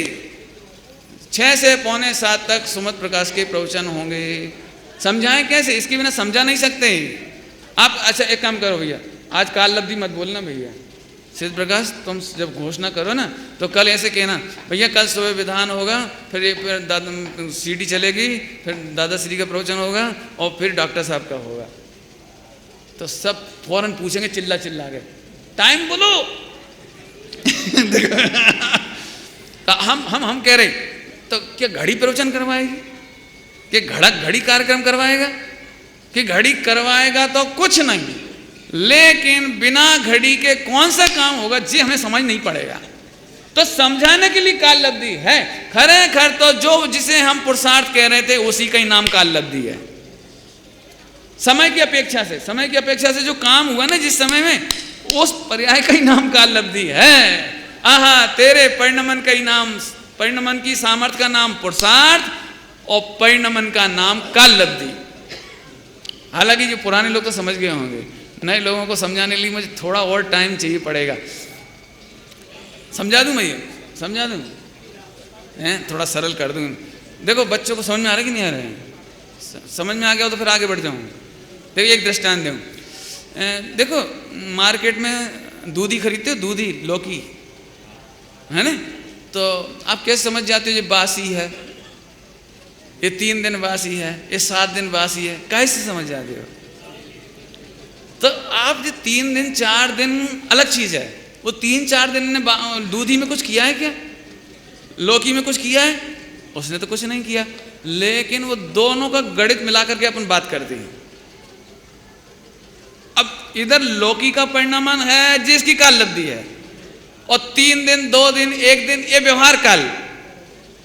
6 से पौने 7 तक सुमत प्रकाश के प्रवचन होंगे, समझाएं कैसे? इसके बिना समझा नहीं सकते आप। अच्छा एक काम करो भैया, आज काल लब्धि मत बोलना भैया, सिद्ध प्रकाश तुम जब घोषणा करो ना तो कल ऐसे कहना, भैया कल सुबह विधान होगा, फिर दादा सीडी चलेगी, फिर दादाश्री का प्रवचन होगा, और फिर डॉक्टर साहब का होगा। तो सब फौरन पूछेंगे चिल्ला चिल्ला के, टाइम बोलो। तो हम कह रहे, तो क्या घड़ी प्रवचन करवाएगी, कि घड़ी कार्यक्रम करवाएगा, कि घड़ी करवाएगा तो कुछ नहीं, लेकिन बिना घड़ी के कौन सा काम होगा जी हमें समझ नहीं पड़ेगा। तो समझाने के लिए काल लब्धि है। खरेखर तो जो जिसे हम पुरुषार्थ कह रहे थे उसी का ही नाम काल लब्धि है। समय की अपेक्षा से जो काम हुआ ना जिस समय में, उस पर्याय का ही नाम काल लब्धि है। आहा, तेरे परिणमन का ही नाम, परिणमन की सामर्थ्य का नाम पुरुषार्थ, और परिणमन का नाम काल लब्धि। हालांकि जो पुराने लोग तो समझ गए होंगे, नए लोगों को समझाने के लिए मुझे थोड़ा और टाइम चाहिए पड़ेगा। समझा दूं मैं ये, समझा दूं, थोड़ा सरल कर दूं। देखो बच्चों को समझ में आ रहा है कि नहीं आ रहा है? समझ में आ गया तो फिर आगे बढ़ जाऊँ। देखो एक दृष्टांत दूं, देखो मार्केट में दूधी खरीदते हो, दूधी लौकी है ना, तो आप कैसे समझ जाते हो ये बासी है, ये 3 दिन बासी है, ये 7 दिन बासी है, कैसे समझ जाते हो? तो आप जो 3 दिन 4 दिन अलग चीज है, वो 3-4 दिन ने दूधी में कुछ किया है क्या, लौकी में कुछ किया है? उसने तो कुछ नहीं किया, लेकिन वो दोनों का गणित मिला करके अपन बात करते हैं। अब इधर लौकी का परिणमन है जिसकी काल लब्धि है, और 3 दिन 2 दिन 1 दिन ये व्यवहार काल,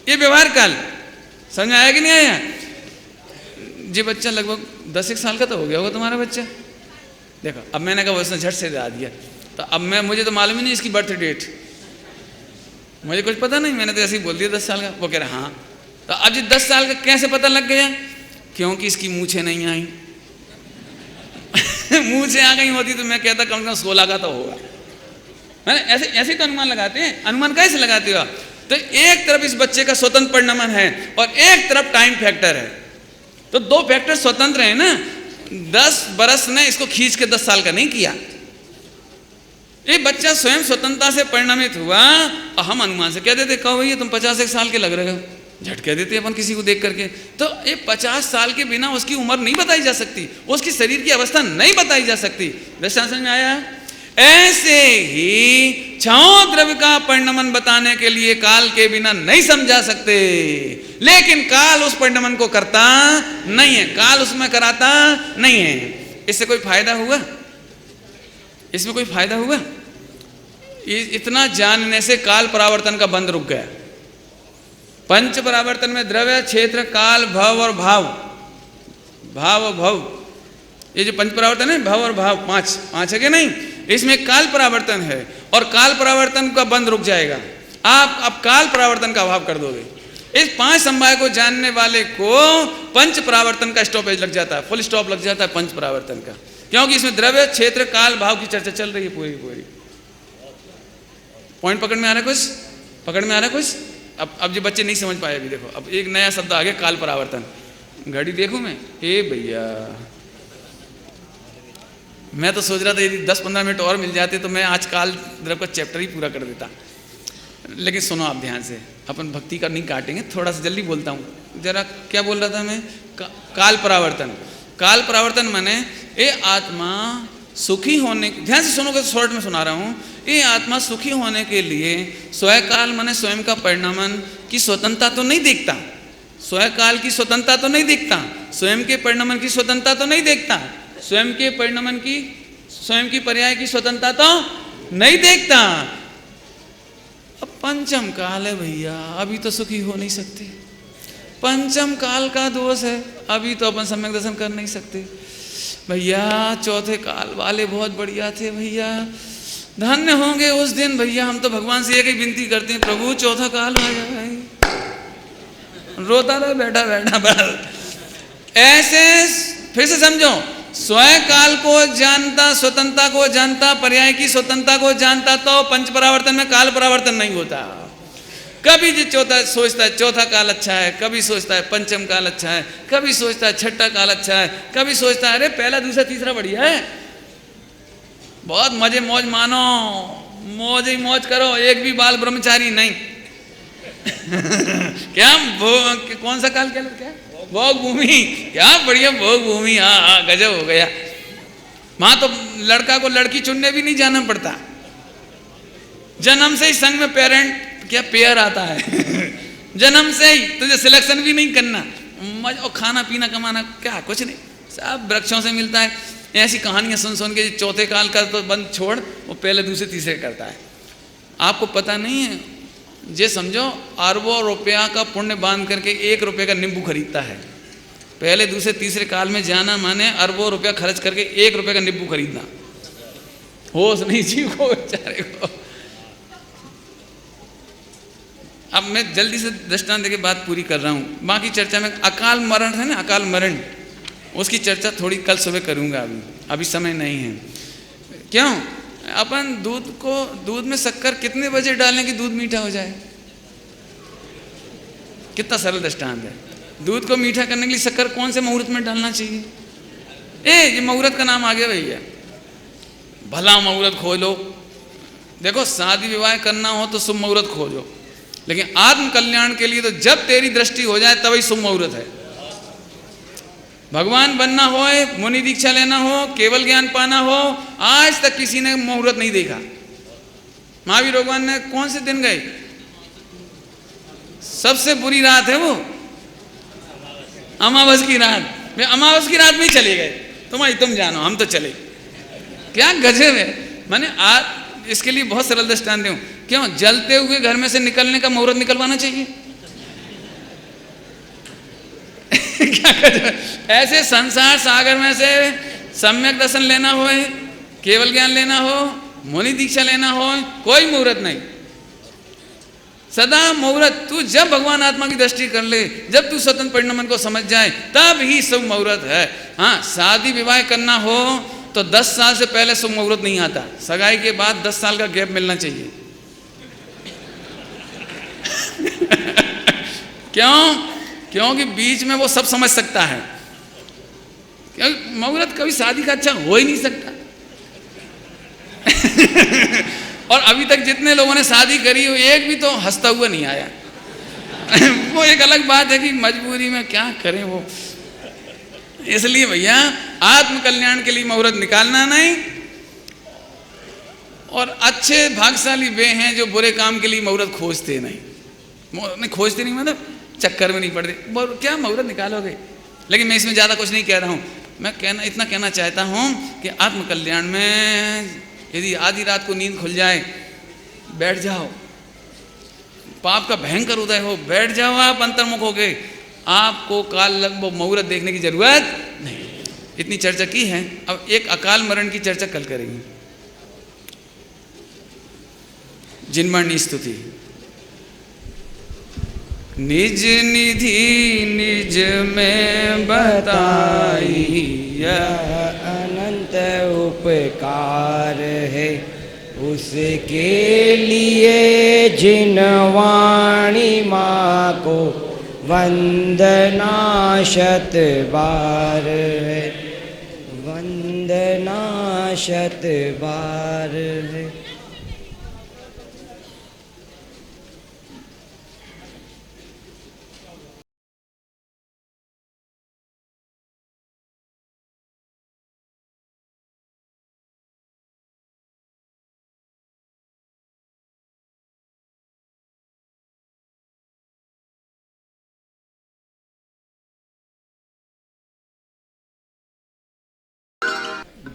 ये व्यवहार काल। समझ आया कि नहीं आया? जी बच्चा लगभग 10 साल का तो हो गया होगा तुम्हारा बच्चा। देखो अब मैंने कहा उसने झट से ला दिया, तो अब मुझे तो मालूम ही नहीं इसकी बर्थ डेट, मुझे कुछ पता नहीं, मैंने तो ऐसे ही बोल दिया 10 साल का। वो कह रहा हाँ, तो अब जी 10 साल का कैसे पता लग गया? क्योंकि इसकी मूछें नहीं आई। मूछें आ गई होती तो मैं कहता कम से कम 16 का तो होगा। मैंने ऐसे तो अनुमान लगाते हैं। अनुमान कैसे लगाते हो आप? तो एक तरफ इस बच्चे का स्वतंत्र परिणमन है और एक तरफ टाइम फैक्टर है, तो 2 फैक्टर स्वतंत्र है ना। 10 बरस ने इसको खींच के 10 साल का नहीं किया। ये बच्चा स्वयं स्वतंत्रता से परिणमित हुआ, और हम अनुमान से कह देते, कहो भैया तुम 50 साल के लग रहे हो, झट कह देते अपन किसी को देख करके। तो ये 50 साल के बिना उसकी उम्र नहीं बताई जा सकती, उसकी शरीर की अवस्था नहीं बताई जा सकती। दृष्टांत समझ में आया? ऐसे ही 6 द्रव्य का परिणमन बताने के लिए काल के बिना नहीं समझा सकते, लेकिन काल उस परिणमन को करता नहीं है, काल उसमें कराता नहीं है। इससे कोई फायदा हुआ? इसमें कोई फायदा हुआ? इतना जानने से काल परावर्तन का बंद रुक गया। पंच परावर्तन में द्रव्य, क्षेत्र, काल, भव और भाव, भाव और भव, ये जो पंच परावर्तन है, भव और भाव, 5 है कि नहीं? इसमें काल परावर्तन है, और काल परावर्तन का बंद रुक जाएगा। आप अब काल परावर्तन का अभाव कर दोगे। इस 5 समवाय को जानने वाले को पंच परावर्तन का स्टॉपेज लग जाता है, फुल स्टॉप लग जाता है पंच परावर्तन का, क्योंकि इसमें द्रव्य क्षेत्र काल भाव की चर्चा चल रही है पूरी। पॉइंट पकड़ में आ रहा है कुछ? पकड़ में आ रहा है कुछ? अब जो बच्चे नहीं समझ पाए अभी देखो, अब एक नया शब्द आ गया, काल परावर्तन। घड़ी देखूं मैं, ए भैया मैं तो सोच रहा था यदि 10-15 मिनट और मिल जाते तो मैं आज काल द्रव्य का चैप्टर ही पूरा कर देता। लेकिन सुनो आप ध्यान से, अपन भक्ति का नहीं काटेंगे, थोड़ा सा जल्दी बोलता हूँ जरा। क्या बोल रहा था मैं? काल परावर्तन। काल परावर्तन माने ये आत्मा सुखी होने, ध्यान से सुनोगे, शॉर्ट में सुना रहा हूँ। ये आत्मा सुखी होने के लिए स्वयं काल माने स्वयं का परिणामन की स्वतंत्रता तो नहीं देखता, स्वयं काल की स्वतंत्रता तो नहीं देखता, स्वयं के परिणामन की स्वतंत्रता तो नहीं देखता, स्वयं के परिणामन की, स्वयं की पर्याय की स्वतंत्रता तो नहीं देखता। अब पंचम काल है भैया, अभी तो सुखी हो नहीं सकते। पंचम काल का दोष है, अभी तो अपन सम्यक दर्शन कर नहीं सकते भैया। चौथे काल वाले बहुत बढ़िया थे भैया, धन्य होंगे उस दिन भैया। हम तो भगवान से एक ही विनती करते हैं, प्रभु चौथा काल आ जाए। रोता रहा बैठा बैठा बस। ऐसे फिर से समझो, स्वयं काल को जानता, स्वतंत्रता को जानता, पर्याय की स्वतंत्रता को जानता, तो पंच परावर्तन में काल परावर्तन नहीं होता। कभी जो चौथा सोचता है चौथा काल अच्छा है, कभी सोचता है पंचम काल अच्छा है, कभी सोचता है छठा काल अच्छा है, कभी सोचता है अरे पहला दूसरा तीसरा बढ़िया है। बहुत मजे मौज मानो, मौज ही मौज करो, एक भी बाल ब्रह्मचारी नहीं। क्या कौन सा काल क्या? भोग भूमि, क्या बढ़िया भोग भूमि। हाँ गजब हो गया। वहां तो लड़का को लड़की चुनने भी नहीं जाना पड़ता, जन्म से ही संग में पेरेंट क्या पेयर आता है। जन्म से ही तुझे सिलेक्शन भी नहीं करना, मजा, और खाना पीना कमाना क्या कुछ नहीं, सब वृक्षों से मिलता है। ऐसी कहानियां सुन सुन के चौथे काल का तो बंद छोड़, वो पहले दूसरे तीसरे करता है। आपको पता नहीं है, ये समझो अरबों रुपया का पुण्य बांध करके 1 रुपये का नींबू खरीदता है। पहले दूसरे तीसरे काल में जाना माने अरबों रुपया खर्च करके 1 रुपये का नींबू खरीदना। होश नहीं जीव को बेचारे को। अब मैं जल्दी से दृष्टांत देके बात पूरी कर रहा हूँ। बाकी चर्चा में अकाल मरण है ना, अकाल मरण, उसकी चर्चा थोड़ी कल सुबह करूँगा, अभी समय नहीं है। क्यों? अपन दूध में शक्कर कितने बजे डालें कि दूध मीठा हो जाए? कितना सरल दृष्टांत है। दूध को मीठा करने के लिए शक्कर कौन से मुहूर्त में डालना चाहिए? ये मुहूर्त का नाम आ गया भैया, भला मुहूर्त खोजो। देखो शादी विवाह करना हो तो शुभ मुहूर्त खोजो, लेकिन आत्म कल्याण के लिए तो जब तेरी दृष्टि हो जाए तभी शुभ मुहूर्त है। भगवान बनना हो, मुनि दीक्षा लेना हो, केवल ज्ञान पाना हो, आज तक किसी ने मुहूर्त नहीं देखा। महावीर भगवान ने कौन से दिन गए? सबसे बुरी रात है वो अमावस की रात। वे अमावस की रात में ही चले गए। तुम जानो, हम तो चले। क्या गजब है। मैंने आज इसके लिए बहुत सरल दृष्टांत दूं। क्यों? जलते हुए घर में से निकलने का मुहूर्त निकलवाना चाहिए। क्या गजब। ऐसे संसार सागर में से सम्यक दर्शन लेना हो, केवल ज्ञान लेना हो, मुनि दीक्षा लेना हो, कोई मुहूर्त नहीं। सदा मुहूर्त, तू जब भगवान आत्मा की दृष्टि कर ले, जब तू स्वतंत्र परिणामन को समझ जाए, तब ही शुभ मुहूर्त है। हाँ, शादी विवाह करना हो तो 10 साल से पहले शुभ मुहूर्त नहीं आता। सगाई के बाद 10 साल का गैप मिलना चाहिए। क्यों? क्योंकि बीच में वो सब समझ सकता है। क्योंकि मुहूर्त कभी शादी का अच्छा हो ही नहीं सकता। और अभी तक जितने लोगों ने शादी करी हो, एक भी तो हंसता हुआ नहीं आया। वो एक अलग बात है कि मजबूरी में क्या करें वो। इसलिए भैया आत्म कल्याण के लिए मुहूर्त निकालना नहीं। और अच्छे भाग्यशाली वे हैं जो बुरे काम के लिए मुहूर्त खोजते नहीं। खोजते नहीं मतलब चक्कर में नहीं पड़ते। क्या मुहूर्त निकालोगे? लेकिन मैं इसमें ज़्यादा कुछ नहीं कह रहा हूँ। मैं इतना कहना चाहता हूँ कि आत्म कल्याण में यदि आधी रात को नींद खुल जाए, बैठ जाओ। पाप का भयंकर उदय हो, बैठ जाओ आप अंतर्मुख हो गए। आपको काल वो मुहूर्त देखने की जरूरत नहीं। इतनी चर्चा की है। अब एक अकाल मरण की चर्चा कल करेंगे। जिनमरणी स्तुति। निज निधि निज में बताई, यह अनंत उपकार है उसके लिए जिन वाणी माँ को वंदना शत बार है, वंदना शत बार है।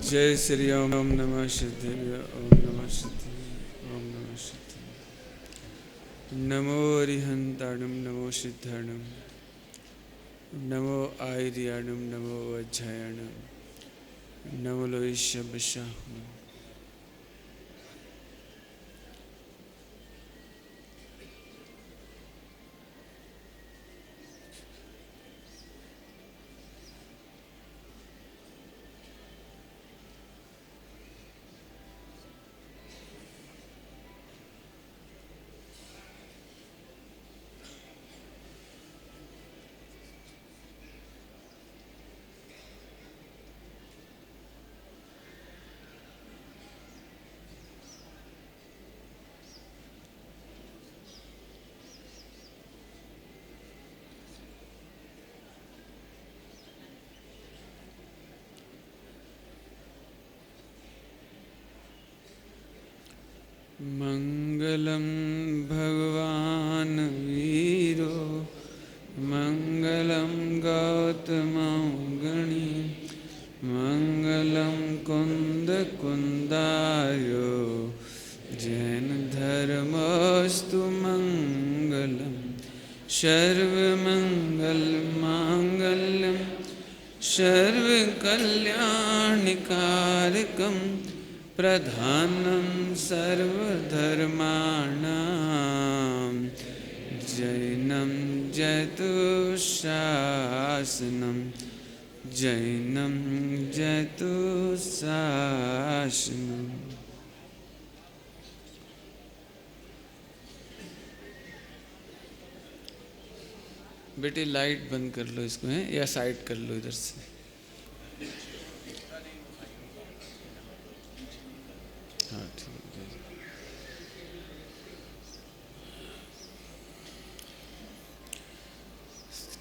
जय श्री राम। ओम नमः सिद्धाय, ओम नमः सिद्धाय, ओम नमः सिद्धाय। नमो अरिहंताणं, नमो सिद्धाणं, नमो आयर्याणं, नमो वज्रायणं, नमो लोहिष्यवशाहं। मंगलम भगवान वीरो, मंगलम गौतमौगणी, मंगलम कुंद कुंदायो, जैन धर्मस्तु मंगलम, सर्वमंगल मांगल्यम, सर्वकल्याणकारकम, प्रधानं सर्वधर्माणां, जैनं जयतु शासनं, जैनं जयतु शासनं। बेटे लाइट बंद कर लो इसको, है या साइड कर लो इधर से। हाँ ठीक है।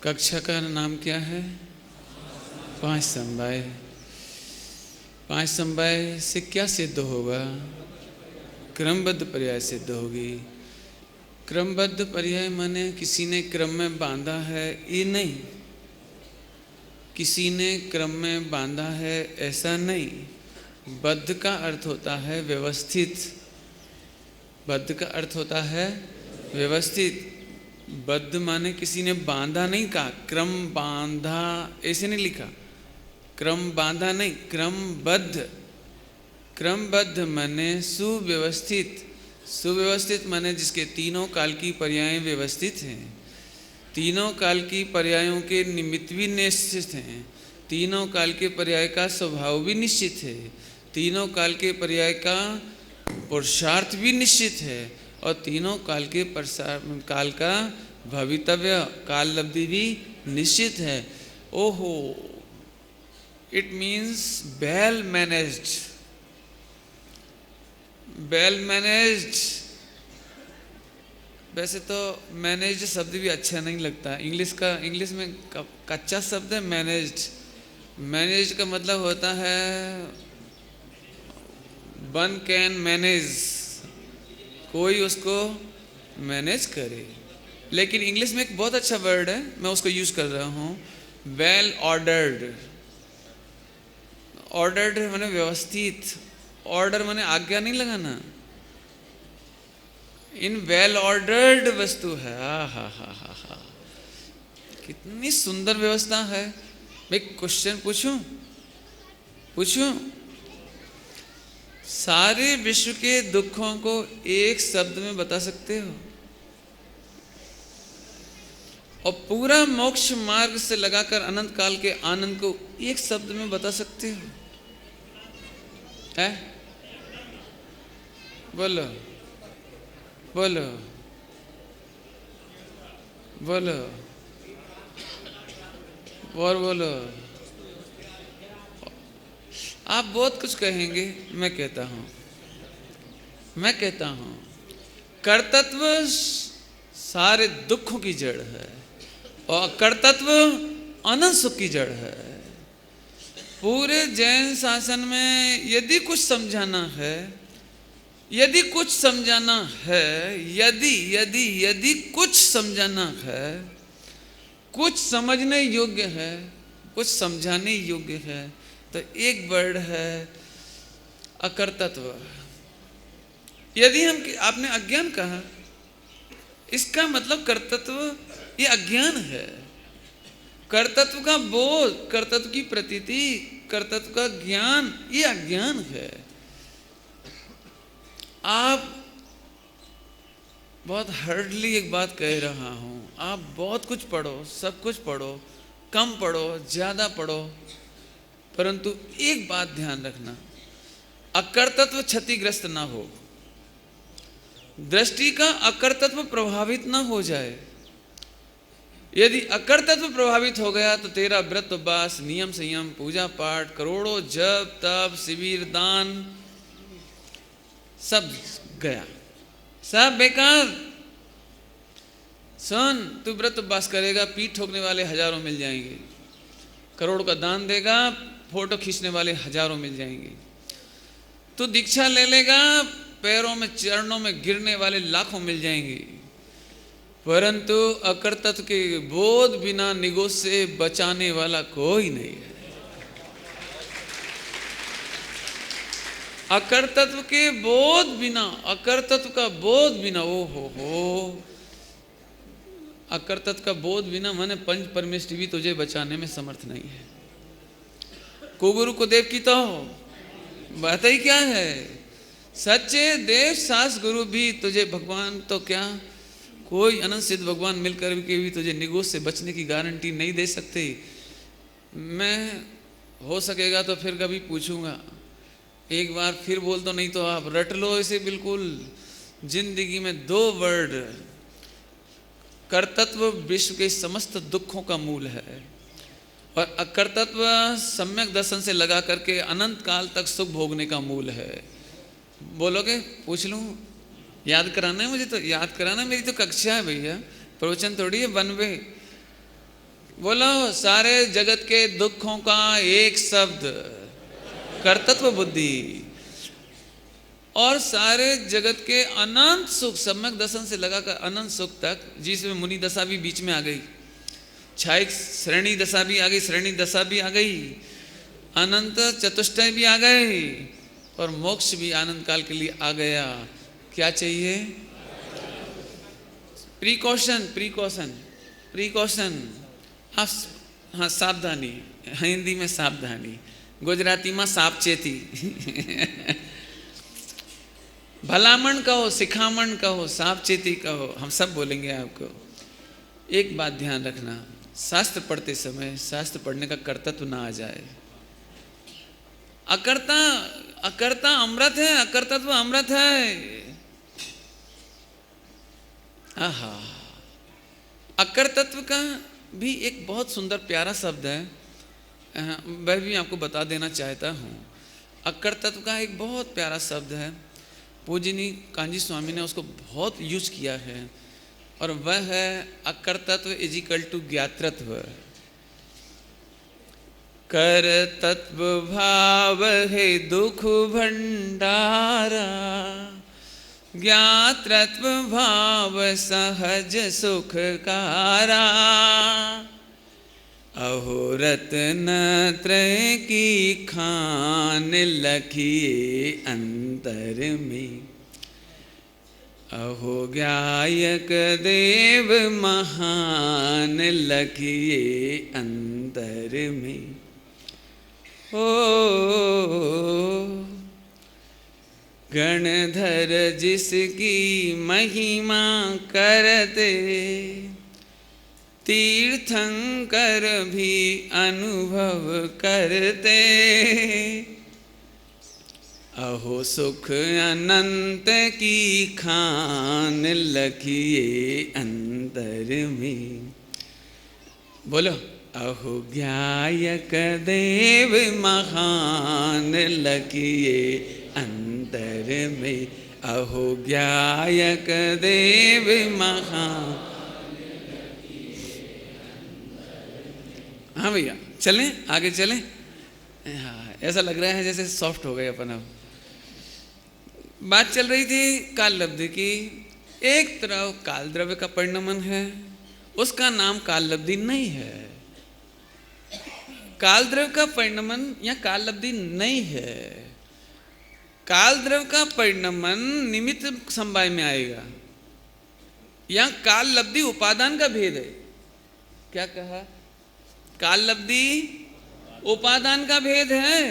कक्षा का नाम क्या है? 5 समवाय। 5 समवाय से क्या सिद्ध होगा? क्रमबद्ध पर्याय सिद्ध होगी। क्रमबद्ध पर्याय माने किसी ने क्रम में बांधा है, ये नहीं। किसी ने क्रम में बांधा है ऐसा नहीं। बद्ध का अर्थ होता है व्यवस्थित। बद्ध का अर्थ होता है व्यवस्थित। बद्ध माने किसी ने बांधा नहीं कहा, क्रम बांधा ऐसे नहीं लिखा। क्रम बांधा नहीं, क्रमबद्ध। क्रमबद्ध माने सुव्यवस्थित। सुव्यवस्थित माने जिसके तीनों काल की पर्याय व्यवस्थित हैं, तीनों काल की पर्यायों के निमित्त भी निश्चित हैं, तीनों काल के पर्याय का स्वभाव भी निश्चित है, तीनों काल के पर्याय का पुरुषार्थ भी निश्चित है, और तीनों काल के काल का भवितव्य काल लब्धि भी निश्चित है। ओहो, it means well managed. Well managed. वैसे तो मैनेज्ड शब्द भी अच्छा नहीं लगता। इंग्लिश में कच्चा शब्द है मैनेज्ड। मैनेज का मतलब होता है वन कैन मैनेज, कोई उसको मैनेज करे। लेकिन इंग्लिश में एक बहुत अच्छा वर्ड है, मैं उसको यूज कर रहा हूँ, वेल ऑर्डर्ड। ऑर्डर्ड माने व्यवस्थित। ऑर्डर माने आज्ञा नहीं लगाना। इन वेल ऑर्डर्ड वस्तु है। हा, कितनी सुंदर व्यवस्था है। मैं क्वेश्चन पूछूं? सारे विश्व के दुखों को एक शब्द में बता सकते हो? और पूरा मोक्ष मार्ग से लगाकर अनंत काल के आनंद को एक शब्द में बता सकते हो? है? बोलो बोलो बोलो और बोलो। आप बहुत कुछ कहेंगे, मैं कहता हूं कर्तत्व सारे दुखों की जड़ है और कर्तत्व अनंत सुख की जड़ है। पूरे जैन शासन में यदि कुछ समझाना है, यदि कुछ समझाना है, कुछ समझने योग्य है, कुछ समझाने योग्य है, तो एक वर्ड है अकर्तत्व। यदि आपने अज्ञान कहा, इसका मतलब कर्तत्व ये अज्ञान है। कर्तत्व का बोध, कर्तत्व की प्रतीति, कर्तत्व का ज्ञान ये अज्ञान है। आप बहुत हार्डली एक बात कह रहा हूं, आप बहुत कुछ पढ़ो, सब कुछ पढ़ो, कम पढ़ो, ज्यादा पढ़ो, परंतु एक बात ध्यान रखना, अकर्तत्व क्षतिग्रस्त ना हो, दृष्टि का अकर्तत्व प्रभावित ना हो जाए। यदि अकर्तत्व प्रभावित हो गया तो तेरा व्रत उपवास, नियम संयम, पूजा पाठ, करोड़ों जप तप शिविर दान सब गया, सब बेकार। सुन, तू व्रत उपवास करेगा, पीठ ठोकने वाले हजारों मिल जाएंगे, करोड़ का दान देगा, फोटो खींचने वाले हजारों मिल जाएंगे। तू दीक्षा ले लेगा, पैरों में चरणों में गिरने वाले लाखों मिल जाएंगे, परंतु अकर्तत्व के बोध बिना निगोज से बचाने वाला कोई नहीं है। अकर्तत्व के बोध बिना, अकर्तत्व का बोध बिना, ओ हो, अकर्तत्व का बोध बिना माने पंच परमेष्टि भी तुझे बचाने में समर्थ नहीं है। कुगुरु को देव की तो बात ही क्या है, सच्चे देव सास गुरु भी तुझे भगवान तो क्या, कोई अनंत सिद्ध भगवान मिलकर भी तुझे निगोज से बचने की गारंटी नहीं दे सकते। मैं हो सकेगा तो फिर कभी पूछूंगा, एक बार फिर बोल दो, नहीं तो आप रट लो इसे बिल्कुल। जिंदगी में दो वर्ड, कर्तत्व विश्व के समस्त दुखों का मूल है और अकर्तत्व सम्यक दर्शन से लगा करके अनंत काल तक सुख भोगने का मूल है। बोलोगे? पूछ लूं? याद कराना है मुझे? तो याद कराना, मेरी तो कक्षा है भैया, प्रवचन थोड़ी है, बनवे। बोलो, सारे जगत के दुखों का एक शब्द, कर्तत्व बुद्धि। और सारे जगत के अनंत सुख, सम्यक दर्शन से लगाकर अनंत सुख तक, जिसमें मुनि दशा भी बीच में आ गई, छायिक श्रेणी दशा भी आ गई, श्रेणी दशा भी आ गई, अनंत चतुष्टय भी आ गए और मोक्ष भी आनंद काल के लिए आ गया। क्या चाहिए? Precaution, precaution, precaution. हाँ, सावधानी, हिंदी में सावधानी, गुजराती में सावचेती। भलामण कहो, सिखामण कहो, सावचेती कहो, हम सब बोलेंगे आपको। एक बात ध्यान रखना, शास्त्र पढ़ते समय शास्त्र पढ़ने का कर्तत्व ना आ जाए। अकर्ता अमृत है, अकर्तत्व अमृत है। आहा, अकर्तत्व का भी एक बहुत सुंदर प्यारा शब्द है, वह भी आपको बता देना चाहता हूँ। अकर्तत्व का एक बहुत प्यारा शब्द है, पूजनी कांजी स्वामी ने उसको बहुत यूज किया है, और वह है अकर्तत्व इज इक्वल टू ज्ञातृत्व। कर्तत्व भाव है दुख भंडारा, ज्ञातृत्व भाव सहज सुखकारा। अहो रत्न त्रय की खान लखिए अंतर में, अहो गायक देव महान लखिए अंतर में। ओ गणधर जिसकी महिमा करते, तीर्थंकर भी अनुभव करते, अहो सुख अनंत की खान लखिए अंतर में। बोलो, अहो ज्ञायक देव महान लखिए अंतर में, अहो ज्ञायक देव महान। हाँ भैया, चलें आगे चलें। हाँ, ऐसा लग रहा है जैसे सॉफ्ट हो गए अपन। अब बात चल रही थी काल लब्धि की। एक तरफ काल द्रव्य का परिणमन है, उसका नाम काल लब्धि नहीं है। काल द्रव्य का परिणमन या काल लब्धि नहीं है। काल द्रव्य का परिणमन निमित्त समवाय में आएगा, या काल लब्धि उपादान का भेद है। क्या कहा? काल लब्धि उपादान का भेद है।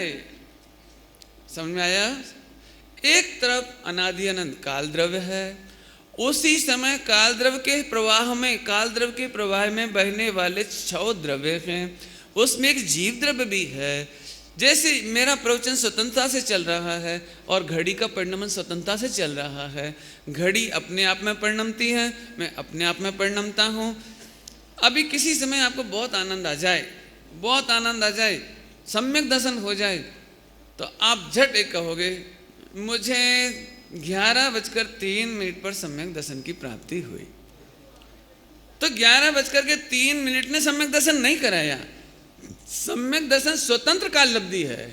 समझ में आया? एक तरफ अनादि अनंत काल द्रव्य है, उसी समय काल द्रव्य के प्रवाह में, काल द्रव्य के प्रवाह में बहने वाले 6 द्रव्य हैं, उसमें एक जीव द्रव्य भी है। जैसे मेरा प्रवचन स्वतंत्रता से चल रहा है और घड़ी का परिणमन स्वतंत्रता से चल रहा है। घड़ी अपने आप में परिणमती है, मैं अपने आप में परिणमता हूँ। अभी किसी समय आपको बहुत आनंद आ जाए, बहुत आनंद आ जाए, सम्यक दर्शन हो जाए, तो आप झट एक कहोगे, मुझे 11:03 पर सम्यक दर्शन की प्राप्ति हुई। तो 11:03 ने सम्यक दर्शन नहीं कराया। सम्यक दर्शन स्वतंत्र काल लब्धि है,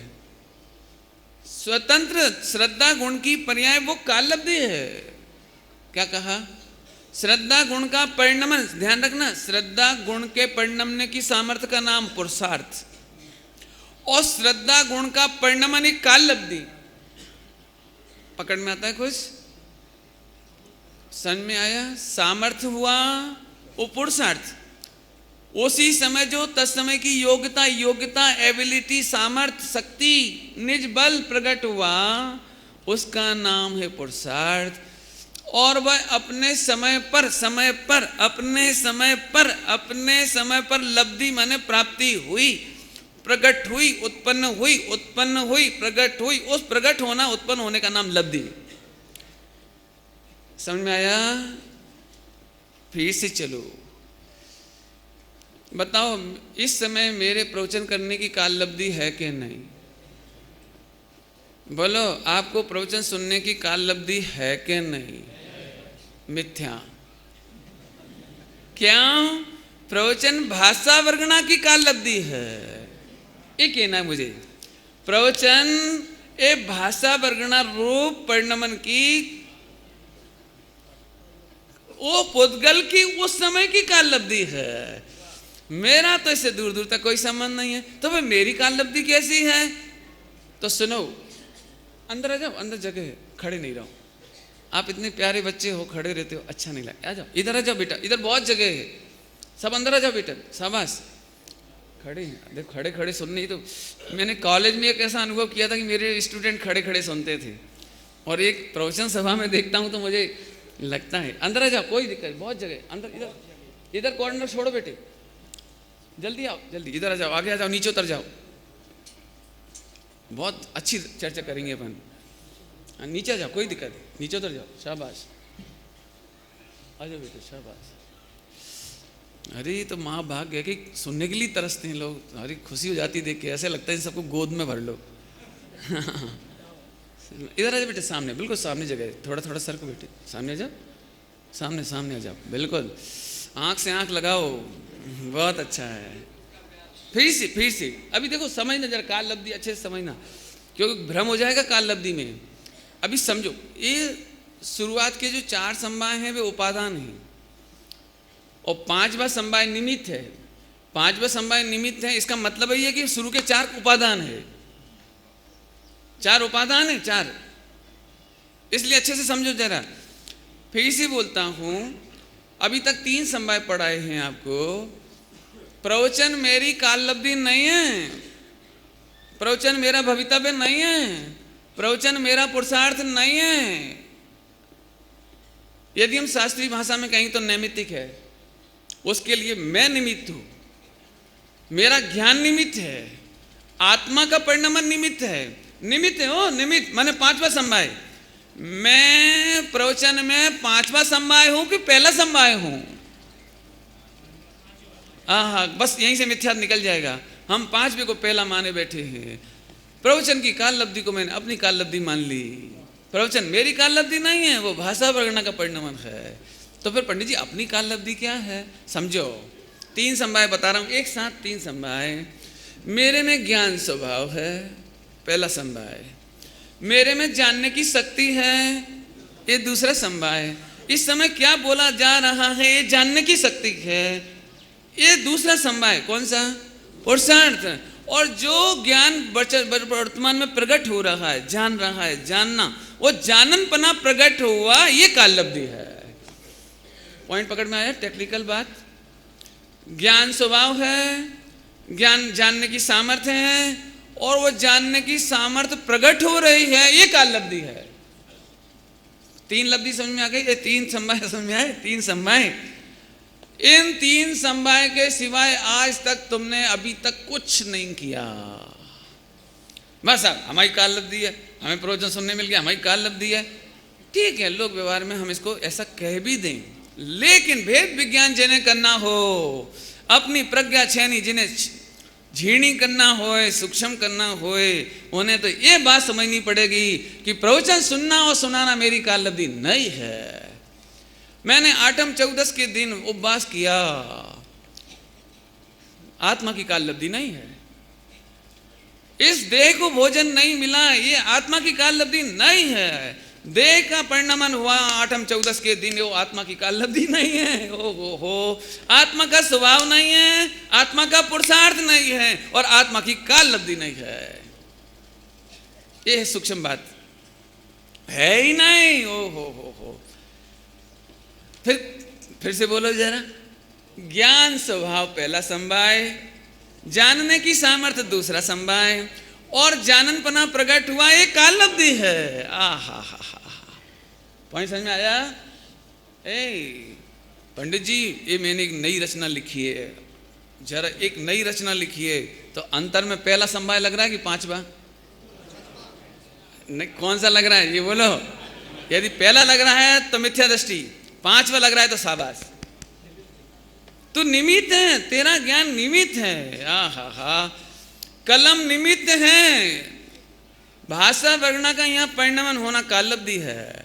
स्वतंत्र श्रद्धा गुण की पर्याय वो काल लब्धि है। क्या कहा? श्रद्धा गुण का परिणमन, ध्यान रखना, श्रद्धा गुण के परिणमने की सामर्थ्य का नाम पुरुषार्थ, और श्रद्धा गुण का परिणमन एक काल लब्धि। पकड़ में आता है कुछ? समझ में आया? सामर्थ्य हुआ वो पुरुषार्थ, उसी समय जो तत्समय की योग्यता एबिलिटी, सामर्थ्य, शक्ति, निज बल प्रकट हुआ, उसका नाम है पुरुषार्थ। और वह अपने समय पर लब्धि माने प्राप्ति हुई, प्रकट हुई, उत्पन्न हुई, प्रकट हुई, उस प्रकट होना, उत्पन्न होने का नाम लब्धि। समझ में आया? फिर से चलो, बताओ इस समय मेरे प्रवचन करने की काल लब्धि है कि नहीं? बोलो, आपको प्रवचन सुनने की काल लब्धि है कि नहीं? मिथ्या। क्या? प्रवचन भाषा वर्गणा की काल लब्धि है। ये कहना है मुझे, प्रवचन ए भाषा वर्गणा रूप परिणमन की, वो पुद्गल की उस समय की काल लब्धि है। मेरा तो इससे दूर दूर तक कोई संबंध नहीं है। तो भाई मेरी काल लब्धि कैसी है? तो सुनो, अंदर आ जाओ, अंदर जगह है, खड़े नहीं रहो। आप इतने प्यारे बच्चे हो, खड़े रहते हो, अच्छा नहीं लगता। आ जाओ, इधर आ जाओ बेटा, इधर बहुत जगह है, सब अंदर आ जाओ बेटा, शाबाश। खड़े देखो, खड़े खड़े सुनने। तो मैंने कॉलेज में एक ऐसा अनुभव किया था कि मेरे स्टूडेंट खड़े खड़े सुनते थे, और एक प्रवचन सभा में देखता हूँ तो मुझे लगता है अंदर आ जाओ, कोई दिक्कत, बहुत जगह अंदर। इधर कॉर्नर छोड़ो बेटे, जल्दी आओ, जल्दी इधर आ जाओ, आगे आ जाओ, नीचे उतर जाओ। बहुत अच्छी चर्चा करेंगे अपन। नीचे आ जाओ, कोई दिक्कत नहीं, नीचे उतर जाओ, शाबाश, आ जाओ बेटे, शाबाश। अरे तो माँ भाग गया कि सुनने के लिए तरसते हैं लोग। अरे खुशी हो जाती देख के, ऐसे लगता है सबको गोद में भर लो। इधर आ जाओ बेटे, सामने, बिल्कुल सामने जगह है, थोड़ा थोड़ा सर को बेटे, सामने आ जाओ, सामने सामने आ जाओ, बिल्कुल आँख से आँख लगाओ, बहुत अच्छा है। फिर से अभी देखो, समझना जरा, काल लब्धि अच्छे से समझना, क्योंकि भ्रम हो जाएगा काल लब्धि में। अभी समझो, ये शुरुआत के जो 4 समवाय हैं वे उपादान हैं, और 5वां समवाय निमित्त है। 5वां समवाय निमित्त है, इसका मतलब ये है कि शुरू के 4 उपादान है, 4 उपादान है, 4। इसलिए अच्छे से समझो जरा। फिर से बोलता हूं, अभी तक 3 समवाय पढ़ाए हैं आपको। प्रवचन मेरी काल लब्धि नहीं है, प्रवचन मेरा भवितव्य नहीं है, प्रवचन मेरा पुरुषार्थ नहीं है। यदि हम शास्त्रीय भाषा में कहें तो नैमित्तिक है। उसके लिए मैं निमित्त हूं, मेरा ज्ञान निमित्त है, आत्मा का परिणमन निमित्त है। निमित्त है वो, निमित्त माने पांचवा समवाय। मैं प्रवचन में पांचवा समवाय हूं कि पहला समवाय हूं? हाँ, बस यहीं से मिथ्या निकल जाएगा। हम पांचवे को पहला माने बैठे हैं। प्रवचन की काल लब्धि को मैंने अपनी काल लब्धि मान ली। प्रवचन मेरी काल लब्धि नहीं है, वो भाषा वर्णना का परिणमन है। तो फिर पंडित जी अपनी काल लब्धि क्या है? समझो, 3 समवाय बता रहा हूं, एक साथ 3 समवाय। मेरे में ज्ञान स्वभाव है, पहला समवाय। मेरे में जानने की शक्ति है, ये दूसरा समवाय। इस समय क्या बोला जा रहा है ये जानने की शक्ति है, ये दूसरा समवाय। कौन सा? पुरुषार्थ। और जो ज्ञान वर्तमान में प्रकट हो रहा है, जान रहा है, जानना, वो जाननपना प्रकट हुआ, ये काल लब्धि है। पॉइंट पकड़ में आया? टेक्निकल बात। ज्ञान स्वभाव है, ज्ञान जानने की सामर्थ्य है, और वो जानने की सामर्थ्य प्रकट हो रही है, ये काल लब्धि है। 3 लब्धि समझ में आ गई? ये 3 समवाय समझ में आए? 3 समवाय। इन 3 समवाय के सिवाय आज तक तुमने अभी तक कुछ नहीं किया। बस अब हमारी काल लब्धि है, हमें प्रवचन सुनने मिल गया, हमारी काल लब्धि है। ठीक है, लोक व्यवहार में हम इसको ऐसा कह भी दें, लेकिन भेद विज्ञान जिन्हें करना हो, अपनी प्रज्ञा छेनी जिन्हें झीणी करना होए, सूक्ष्म करना होए, उन्हें तो ये बात समझनी पड़ेगी कि प्रवचन सुनना और सुनाना मेरी काल लब्धि नहीं है। मैंने आठम 14 के दिन उपवास किया, आत्मा की काल लब्धि नहीं है। इस देह को भोजन नहीं मिला, ये आत्मा की काल लब्धि नहीं है। देह का परिणमन हुआ आठम 14 के दिन, वो आत्मा की काल लब्धि नहीं है। हो आत्मा का स्वभाव नहीं है, आत्मा का पुरुषार्थ नहीं है, और आत्मा की काल लब्धि नहीं है। ये है सूक्ष्म बात, है ही नहीं। हो फिर से बोलो जरा। ज्ञान स्वभाव पहला समवाय, जानने की सामर्थ्य दूसरा समवाय, और जाननपना प्रकट हुआ, ये काल लब्धि है। पॉइंट समझ में आया? पंडित जी ये मैंने एक नई रचना लिखी है, जरा एक नई रचना लिखी है, तो अंतर में पहला समवाय लग रहा है कि पांचवा? नहीं, कौन सा लग रहा है ये बोलो। यदि पहला लग रहा है तो मिथ्या दृष्टि, पांचवा लग रहा है तो शाबाश, तू निमित्त है, तेरा ज्ञान निमित्त है। कलम निमित्त है, भाषा वर्णना का यहाँ परिणमन होना काल लब्धि है,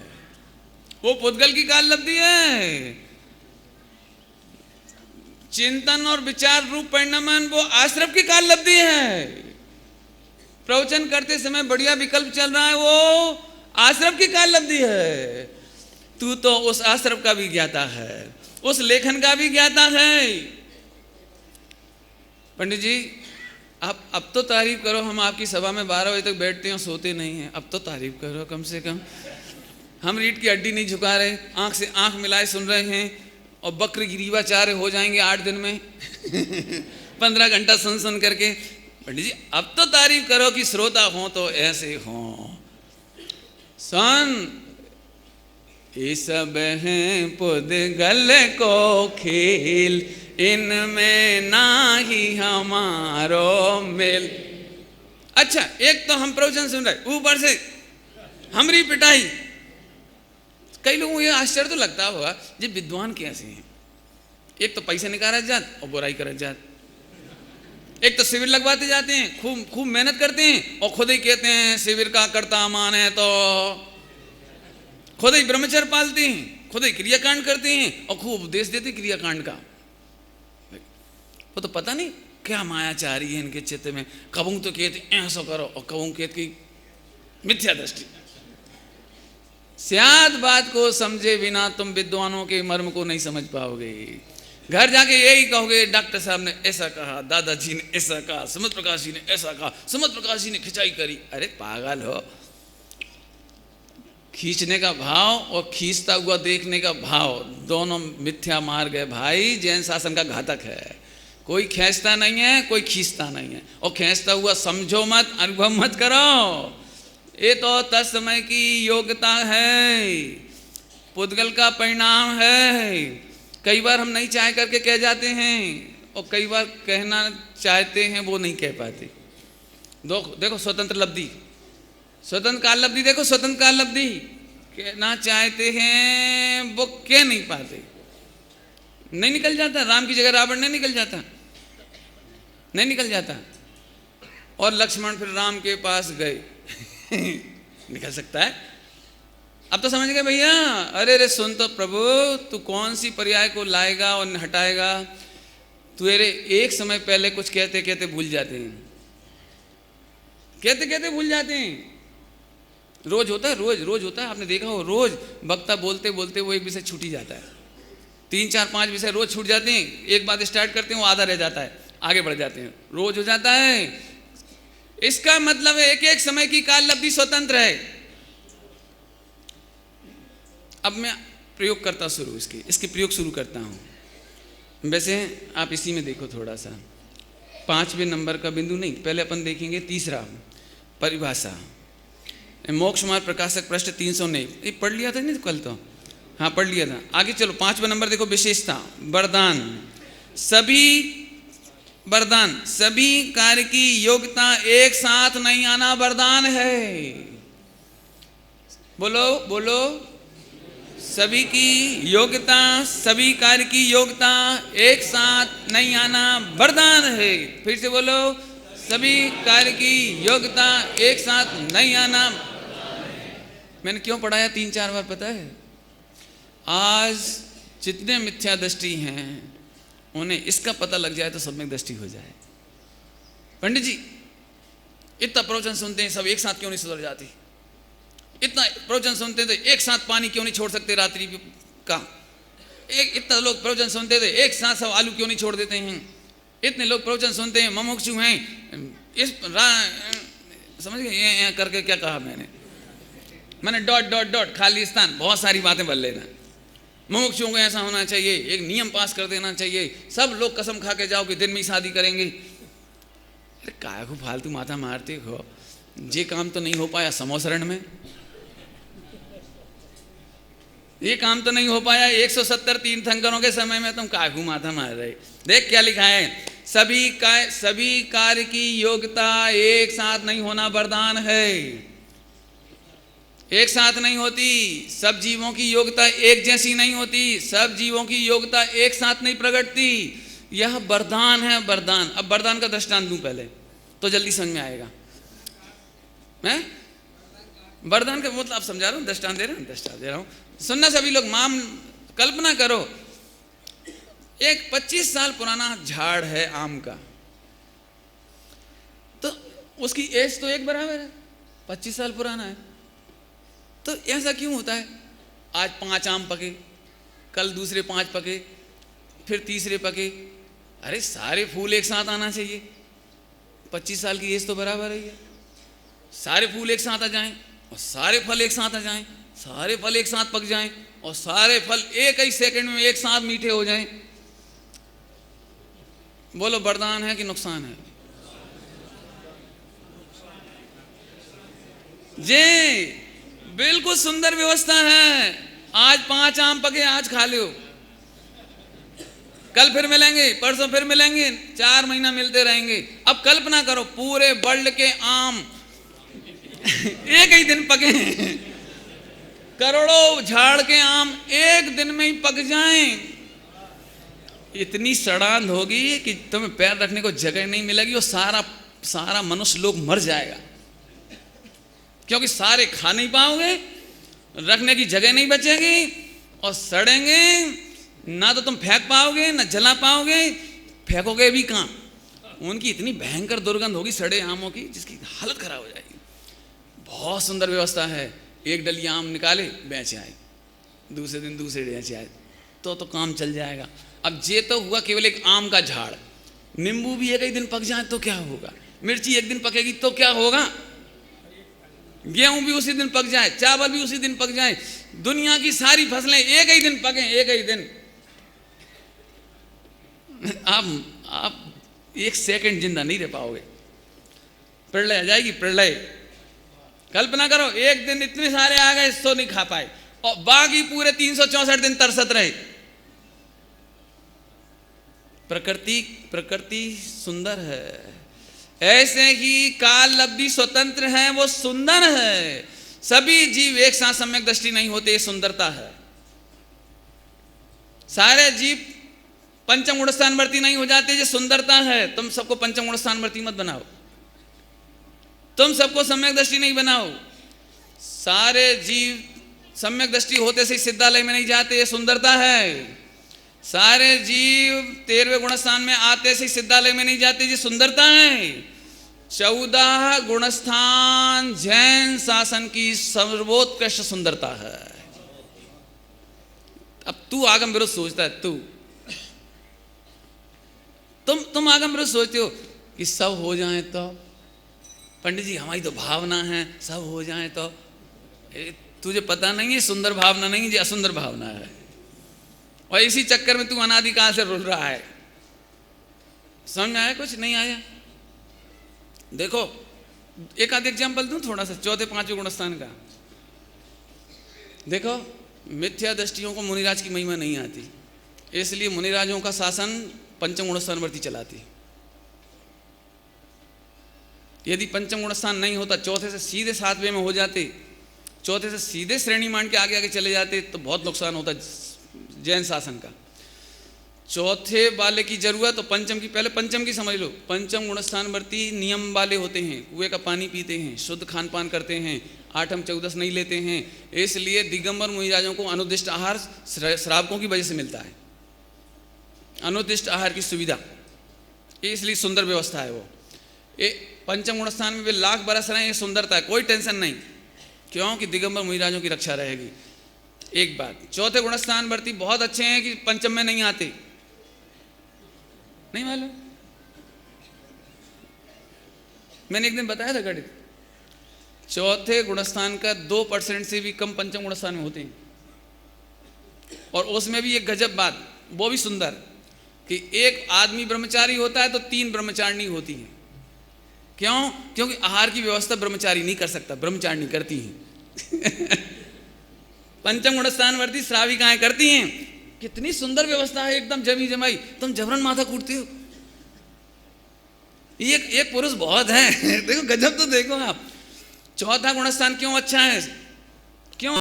वो पुद्गल की काल लब्धि है। चिंतन और विचार रूप परिणमन वो आश्रम की काल लब्धि है। प्रवचन करते समय बढ़िया विकल्प चल रहा है, वो आश्रम की काल लब्धि है। तू तो उस आश्रम का भी ज्ञाता है, उस लेखन का भी ज्ञाता है। पंडित जी आप अब तो तारीफ करो, हम आपकी सभा में 12 बजे तक बैठते हैं, सोते नहीं हैं, अब तो तारीफ करो कम से कम। हम रीढ़ की हड्डी नहीं झुका रहे, आंख से आंख मिलाए सुन रहे हैं, और बक्र गिरीवाचार्य हो जाएंगे 8 दिन में 15 घंटा सुन करके। पंडित जी अब तो तारीफ करो कि श्रोता हो तो ऐसे हो। सुन, ये सब हैं पुद्गल को खेल, इनमें ना ही हमारो मेल। अच्छा, एक तो हम प्रवचन सुन रहे, ऊपर से हमरी पिटाई। कई लोगों को ये आश्चर्य तो लगता होगा जी विद्वान कैसे हैं। एक तो पैसे निकाल जात और बुराई कर जात, एक तो शिविर लगवाते जाते हैं, खूब मेहनत करते हैं, और खुद ही कहते हैं शिविर का कर्ता माने, तो खुद ही ब्रह्मचर्य पालते हैं, खुद ही क्रियाकांड करते हैं, और खूब उपदेश देते क्रियाकांड का। वो तो पता नहीं क्या मायाचारी है इनके चित्त में। कबूं तो कहते ऐसा करो, और कबूं कहते कि मिथ्या दृष्टि। स्याद बात को समझे बिना तुम विद्वानों के मर्म को नहीं समझ पाओगे। घर जाके यही कहोगे डॉक्टर साहब ने ऐसा कहा, दादाजी ने ऐसा कहा, सुमत प्रकाश जी ने ऐसा कहा, सुमत प्रकाश जी ने खिंचाई करी। अरे पागल हो, खींचने का भाव और खींचता हुआ देखने का भाव दोनों मिथ्या मार्ग है भाई, जैन शासन का घातक है। कोई खींचता नहीं है, कोई खींचता नहीं है, और खींचता हुआ समझो मत, अनुभव मत करो। ये तो तत्समय की योग्यता है, पुद्गल का परिणाम है। कई बार हम नहीं चाह करके कह जाते हैं और कई बार कहना चाहते हैं वो नहीं कह पाते। देखो स्वतंत्र लब्धि, स्वतंत्र काल लब्धि, देखो स्वतंत्र काल लब्धि कहना चाहते हैं वो कह नहीं पाते, नहीं निकल जाता। राम की जगह रावण नहीं निकल जाता, नहीं निकल जाता। और लक्ष्मण फिर राम के पास गए निकल सकता है। अब तो समझ गए भैया, अरे रे सुन तो प्रभु, तू कौन सी पर्याय को लाएगा और हटाएगा। तू अरे एक समय पहले कुछ कहते कहते भूल जाते हैं, कहते कहते भूल जाते हैं। रोज होता है, रोज होता है, आपने देखा हो, रोज वक्ता बोलते बोलते वो एक विषय छूट ही जाता है। 3 4 5 विषय रोज छूट जाते हैं। एक बात स्टार्ट करते हैं वो आधा रह जाता है, आगे बढ़ जाते हैं, रोज हो जाता है। इसका मतलब है एक एक समय की काल लब्धि स्वतंत्र है। अब मैं प्रयोग करता इसके प्रयोग शुरू करता हूं। वैसे आप इसी में देखो थोड़ा सा, 5वें नंबर का बिंदु नहीं, पहले अपन देखेंगे तीसरा परिभाषा, मोक्ष मार्ग प्रकाशक पृष्ठ 309। ये पढ़ लिया था नहीं तो कल तो, हाँ पढ़ लिया था। आगे चलो 5वां नंबर देखो, विशेषता वरदान। वरदान सभी कार्य की योग्यता एक साथ नहीं आना वरदान है। बोलो बोलो, सभी की योग्यता, सभी कार्य की योग्यता एक साथ नहीं आना वरदान है। फिर से बोलो, सभी कार्य की योग्यता एक साथ नहीं आना। मैंने क्यों पढ़ाया 3 4 बार पता है? आज जितने मिथ्या दृष्टि हैं उन्हें इसका पता लग जाए तो सम्यक दृष्टि हो जाए। पंडित जी इतना प्रवचन सुनते हैं, सब एक साथ क्यों नहीं सुधर जाती? इतना प्रवचन सुनते थे, एक साथ पानी क्यों नहीं छोड़ सकते रात्रि का? इतना लोग प्रवचन सुनते थे, एक साथ सब आलू क्यों नहीं छोड़ देते हैं? इतने लोग प्रवचन सुनते हैं, मुमुक्षु हैं, समझ गए? ये करके क्या कहा मैंने डॉट खाली स्थान, बहुत सारी बातें बोल लेना। मुमुक्षुओं को ऐसा होना चाहिए, एक नियम पास कर देना चाहिए, सब लोग कसम खा के जाओ कि दिन में ही शादी करेंगे। अरे काय को फालतू माथा मारते हो, ये काम तो नहीं हो पाया समोसरण में, ये काम तो नहीं हो पाया 170 तीर्थंकरों के समय में, तुम काय को माथा मार रहे? देख क्या लिखा है, सभी कार्य की योग्यता एक साथ नहीं होना वरदान है। एक साथ नहीं होती, सब जीवों की योग्यता एक जैसी नहीं होती, सब जीवों की योग्यता एक साथ नहीं प्रकटती। यह वरदान है, वरदान। अब वरदान का दृष्टांत दूं पहले तो जल्दी समझ में आएगा। मैं वरदान का मतलब आप समझा रहा हूं, दृष्टांत दे रहा हूं, सुनना सभी लोग। कल्पना करो एक 25 साल पुराना झाड़ है आम का, तो उसकी एज तो एक बराबर है, 25 साल पुराना है। तो ऐसा क्यों होता है? आज 5 आम पके, कल दूसरे 5 पके, फिर तीसरे पके। अरे सारे फूल एक साथ आना चाहिए, 25 साल की एज तो बराबर है। सारे फूल एक साथ आ जाएं और सारे फल एक साथ आ जाएं, सारे फल एक साथ पक जाएं और सारे फल एक ही सेकंड में एक साथ मीठे हो जाएं। बोलो वरदान है कि नुकसान है? जी बिल्कुल सुंदर व्यवस्था है। आज 5 आम पके, आज खा लो, कल फिर मिलेंगे, परसों फिर मिलेंगे, 4 महीना मिलते रहेंगे। अब कल्पना करो पूरे वर्ल्ड के आम एक ही दिन पके, करोड़ों झाड़ के आम एक दिन में ही पक जाएं। इतनी सड़ांध होगी कि तुम्हें पैर रखने को जगह नहीं मिलेगी और सारा मनुष्य लोग मर जाएगा, क्योंकि सारे खा नहीं पाओगे, रखने की जगह नहीं बचेगी और सड़ेंगे। ना तो तुम फेंक पाओगे ना जला पाओगे, फेंकोगे भी कहाँ? उनकी इतनी भयंकर दुर्गंध होगी सड़े आमों की, जिसकी हालत खराब हो जाएगी। बहुत सुंदर व्यवस्था है। एक डली आम निकाले, बेच आए, दूसरे दिन दूसरे बेच आए, तो काम चल जाएगा। अब ये तो हुआ केवल एक आम का झाड़। नींबू भी एक ही दिन पक जाए तो क्या होगा? मिर्ची एक दिन पकेगी तो क्या होगा? गेहूं भी उसी दिन पक जाए, चावल भी उसी दिन पक जाए, दुनिया की सारी फसलें एक ही दिन पके, एक ही दिन। आप 1 सेकंड जिंदा नहीं रह पाओगे, प्रलय आ जाएगी, प्रलय। कल्पना करो एक दिन इतने सारे आ गए, सो नहीं खा पाए और बाकी पूरे 364 दिन तरसत रहे। प्रकृति सुंदर है, ऐसे ही काल भी स्वतंत्र है, वो सुंदर है। सभी जीव एक साथ सम्यक दृष्टि नहीं होते, ये सुंदरता है। सारे जीव पंचम गुण स्थानवर्ती नहीं हो जाते, ये सुंदरता है। तुम सबको पंचम गुण स्थानवर्ती मत बनाओ, तुम सबको सम्यक दृष्टि नहीं बनाओ। सारे जीव सम्यक दृष्टि होते से सिद्धालय में नहीं जाते, ये सुंदरता है। सारे जीव 13वें गुणस्थान में आते से सिद्धालय में नहीं जाते, ये सुंदरता है। 14 गुणस्थान जैन शासन की सर्वोत्कृष्ट सुंदरता है। अब तू आगम विरुद्ध सोचता है, तुम आगम विरुद्ध सोचते हो कि सब हो जाए तो, पंडित जी हमारी तो भावना है सब हो जाए तो। तुझे पता नहीं है सुंदर भावना नहीं, ये असुंदर भावना है, और इसी चक्कर में तू अनादिकाल से रुल रहा है। समझ में आया? कुछ नहीं आया? देखो एक आध एग्जाम्पल दूं थोड़ा सा, 4-5वें गुणस्थान का। देखो मिथ्या दृष्टियों को मुनिराज की महिमा नहीं आती, इसलिए मुनिराजों का शासन पंचम गुणस्थानवर्ती चलाती। यदि पंचम गुणस्थान नहीं होता, चौथे से सीधे 7वें में हो जाते, चौथे से सीधे श्रेणी मान के आगे आगे चले जाते, तो बहुत नुकसान होता जैन शासन का। चौथे वाले की जरूरत तो पंचम की, पहले पंचम की समझ लो। पंचम गुणस्थानवर्ती नियम वाले होते हैं, कुएं का पानी पीते हैं, शुद्ध खान पान करते हैं, आठम चौदस नहीं लेते हैं, इसलिए दिगंबर मुनिराजों को अनुदिष्ट आहार श्रावकों की वजह से मिलता है, अनुदिष्ट आहार की सुविधा, इसलिए सुंदर व्यवस्था है वो। पंचम गुणस्थान में वे लाख बरस रहे हैं, ये सुंदरता है, कोई टेंशन नहीं, क्योंकि दिगंबर मुनिराजों की रक्षा रहेगी। एक बात, चौथे गुणस्थानवर्ती बहुत अच्छे हैं कि पंचम में नहीं आते, नहीं मालूम? मैंने एक दिन बताया था गणित, चौथे गुणस्थान का 2% से भी कम पंचम गुणस्थान में होते हैं। और उसमें भी एक गजब बात, वो भी सुंदर, कि एक आदमी ब्रह्मचारी होता है तो 3 ब्रह्मचारिणी होती हैं। क्यों? क्योंकि आहार की व्यवस्था ब्रह्मचारी नहीं कर सकता, ब्रह्मचारिणी करती हैं। पंचम गुणस्थानवर्ती श्राविकाएं करती हैं। कितनी सुंदर व्यवस्था है, एकदम जमी जमाई, तुम जबरन माथा कूटते हो। एक पुरुष बहुत है। देखो गजब तो देखो आप। चौथा गुणस्थान क्यों अच्छा है? क्यों?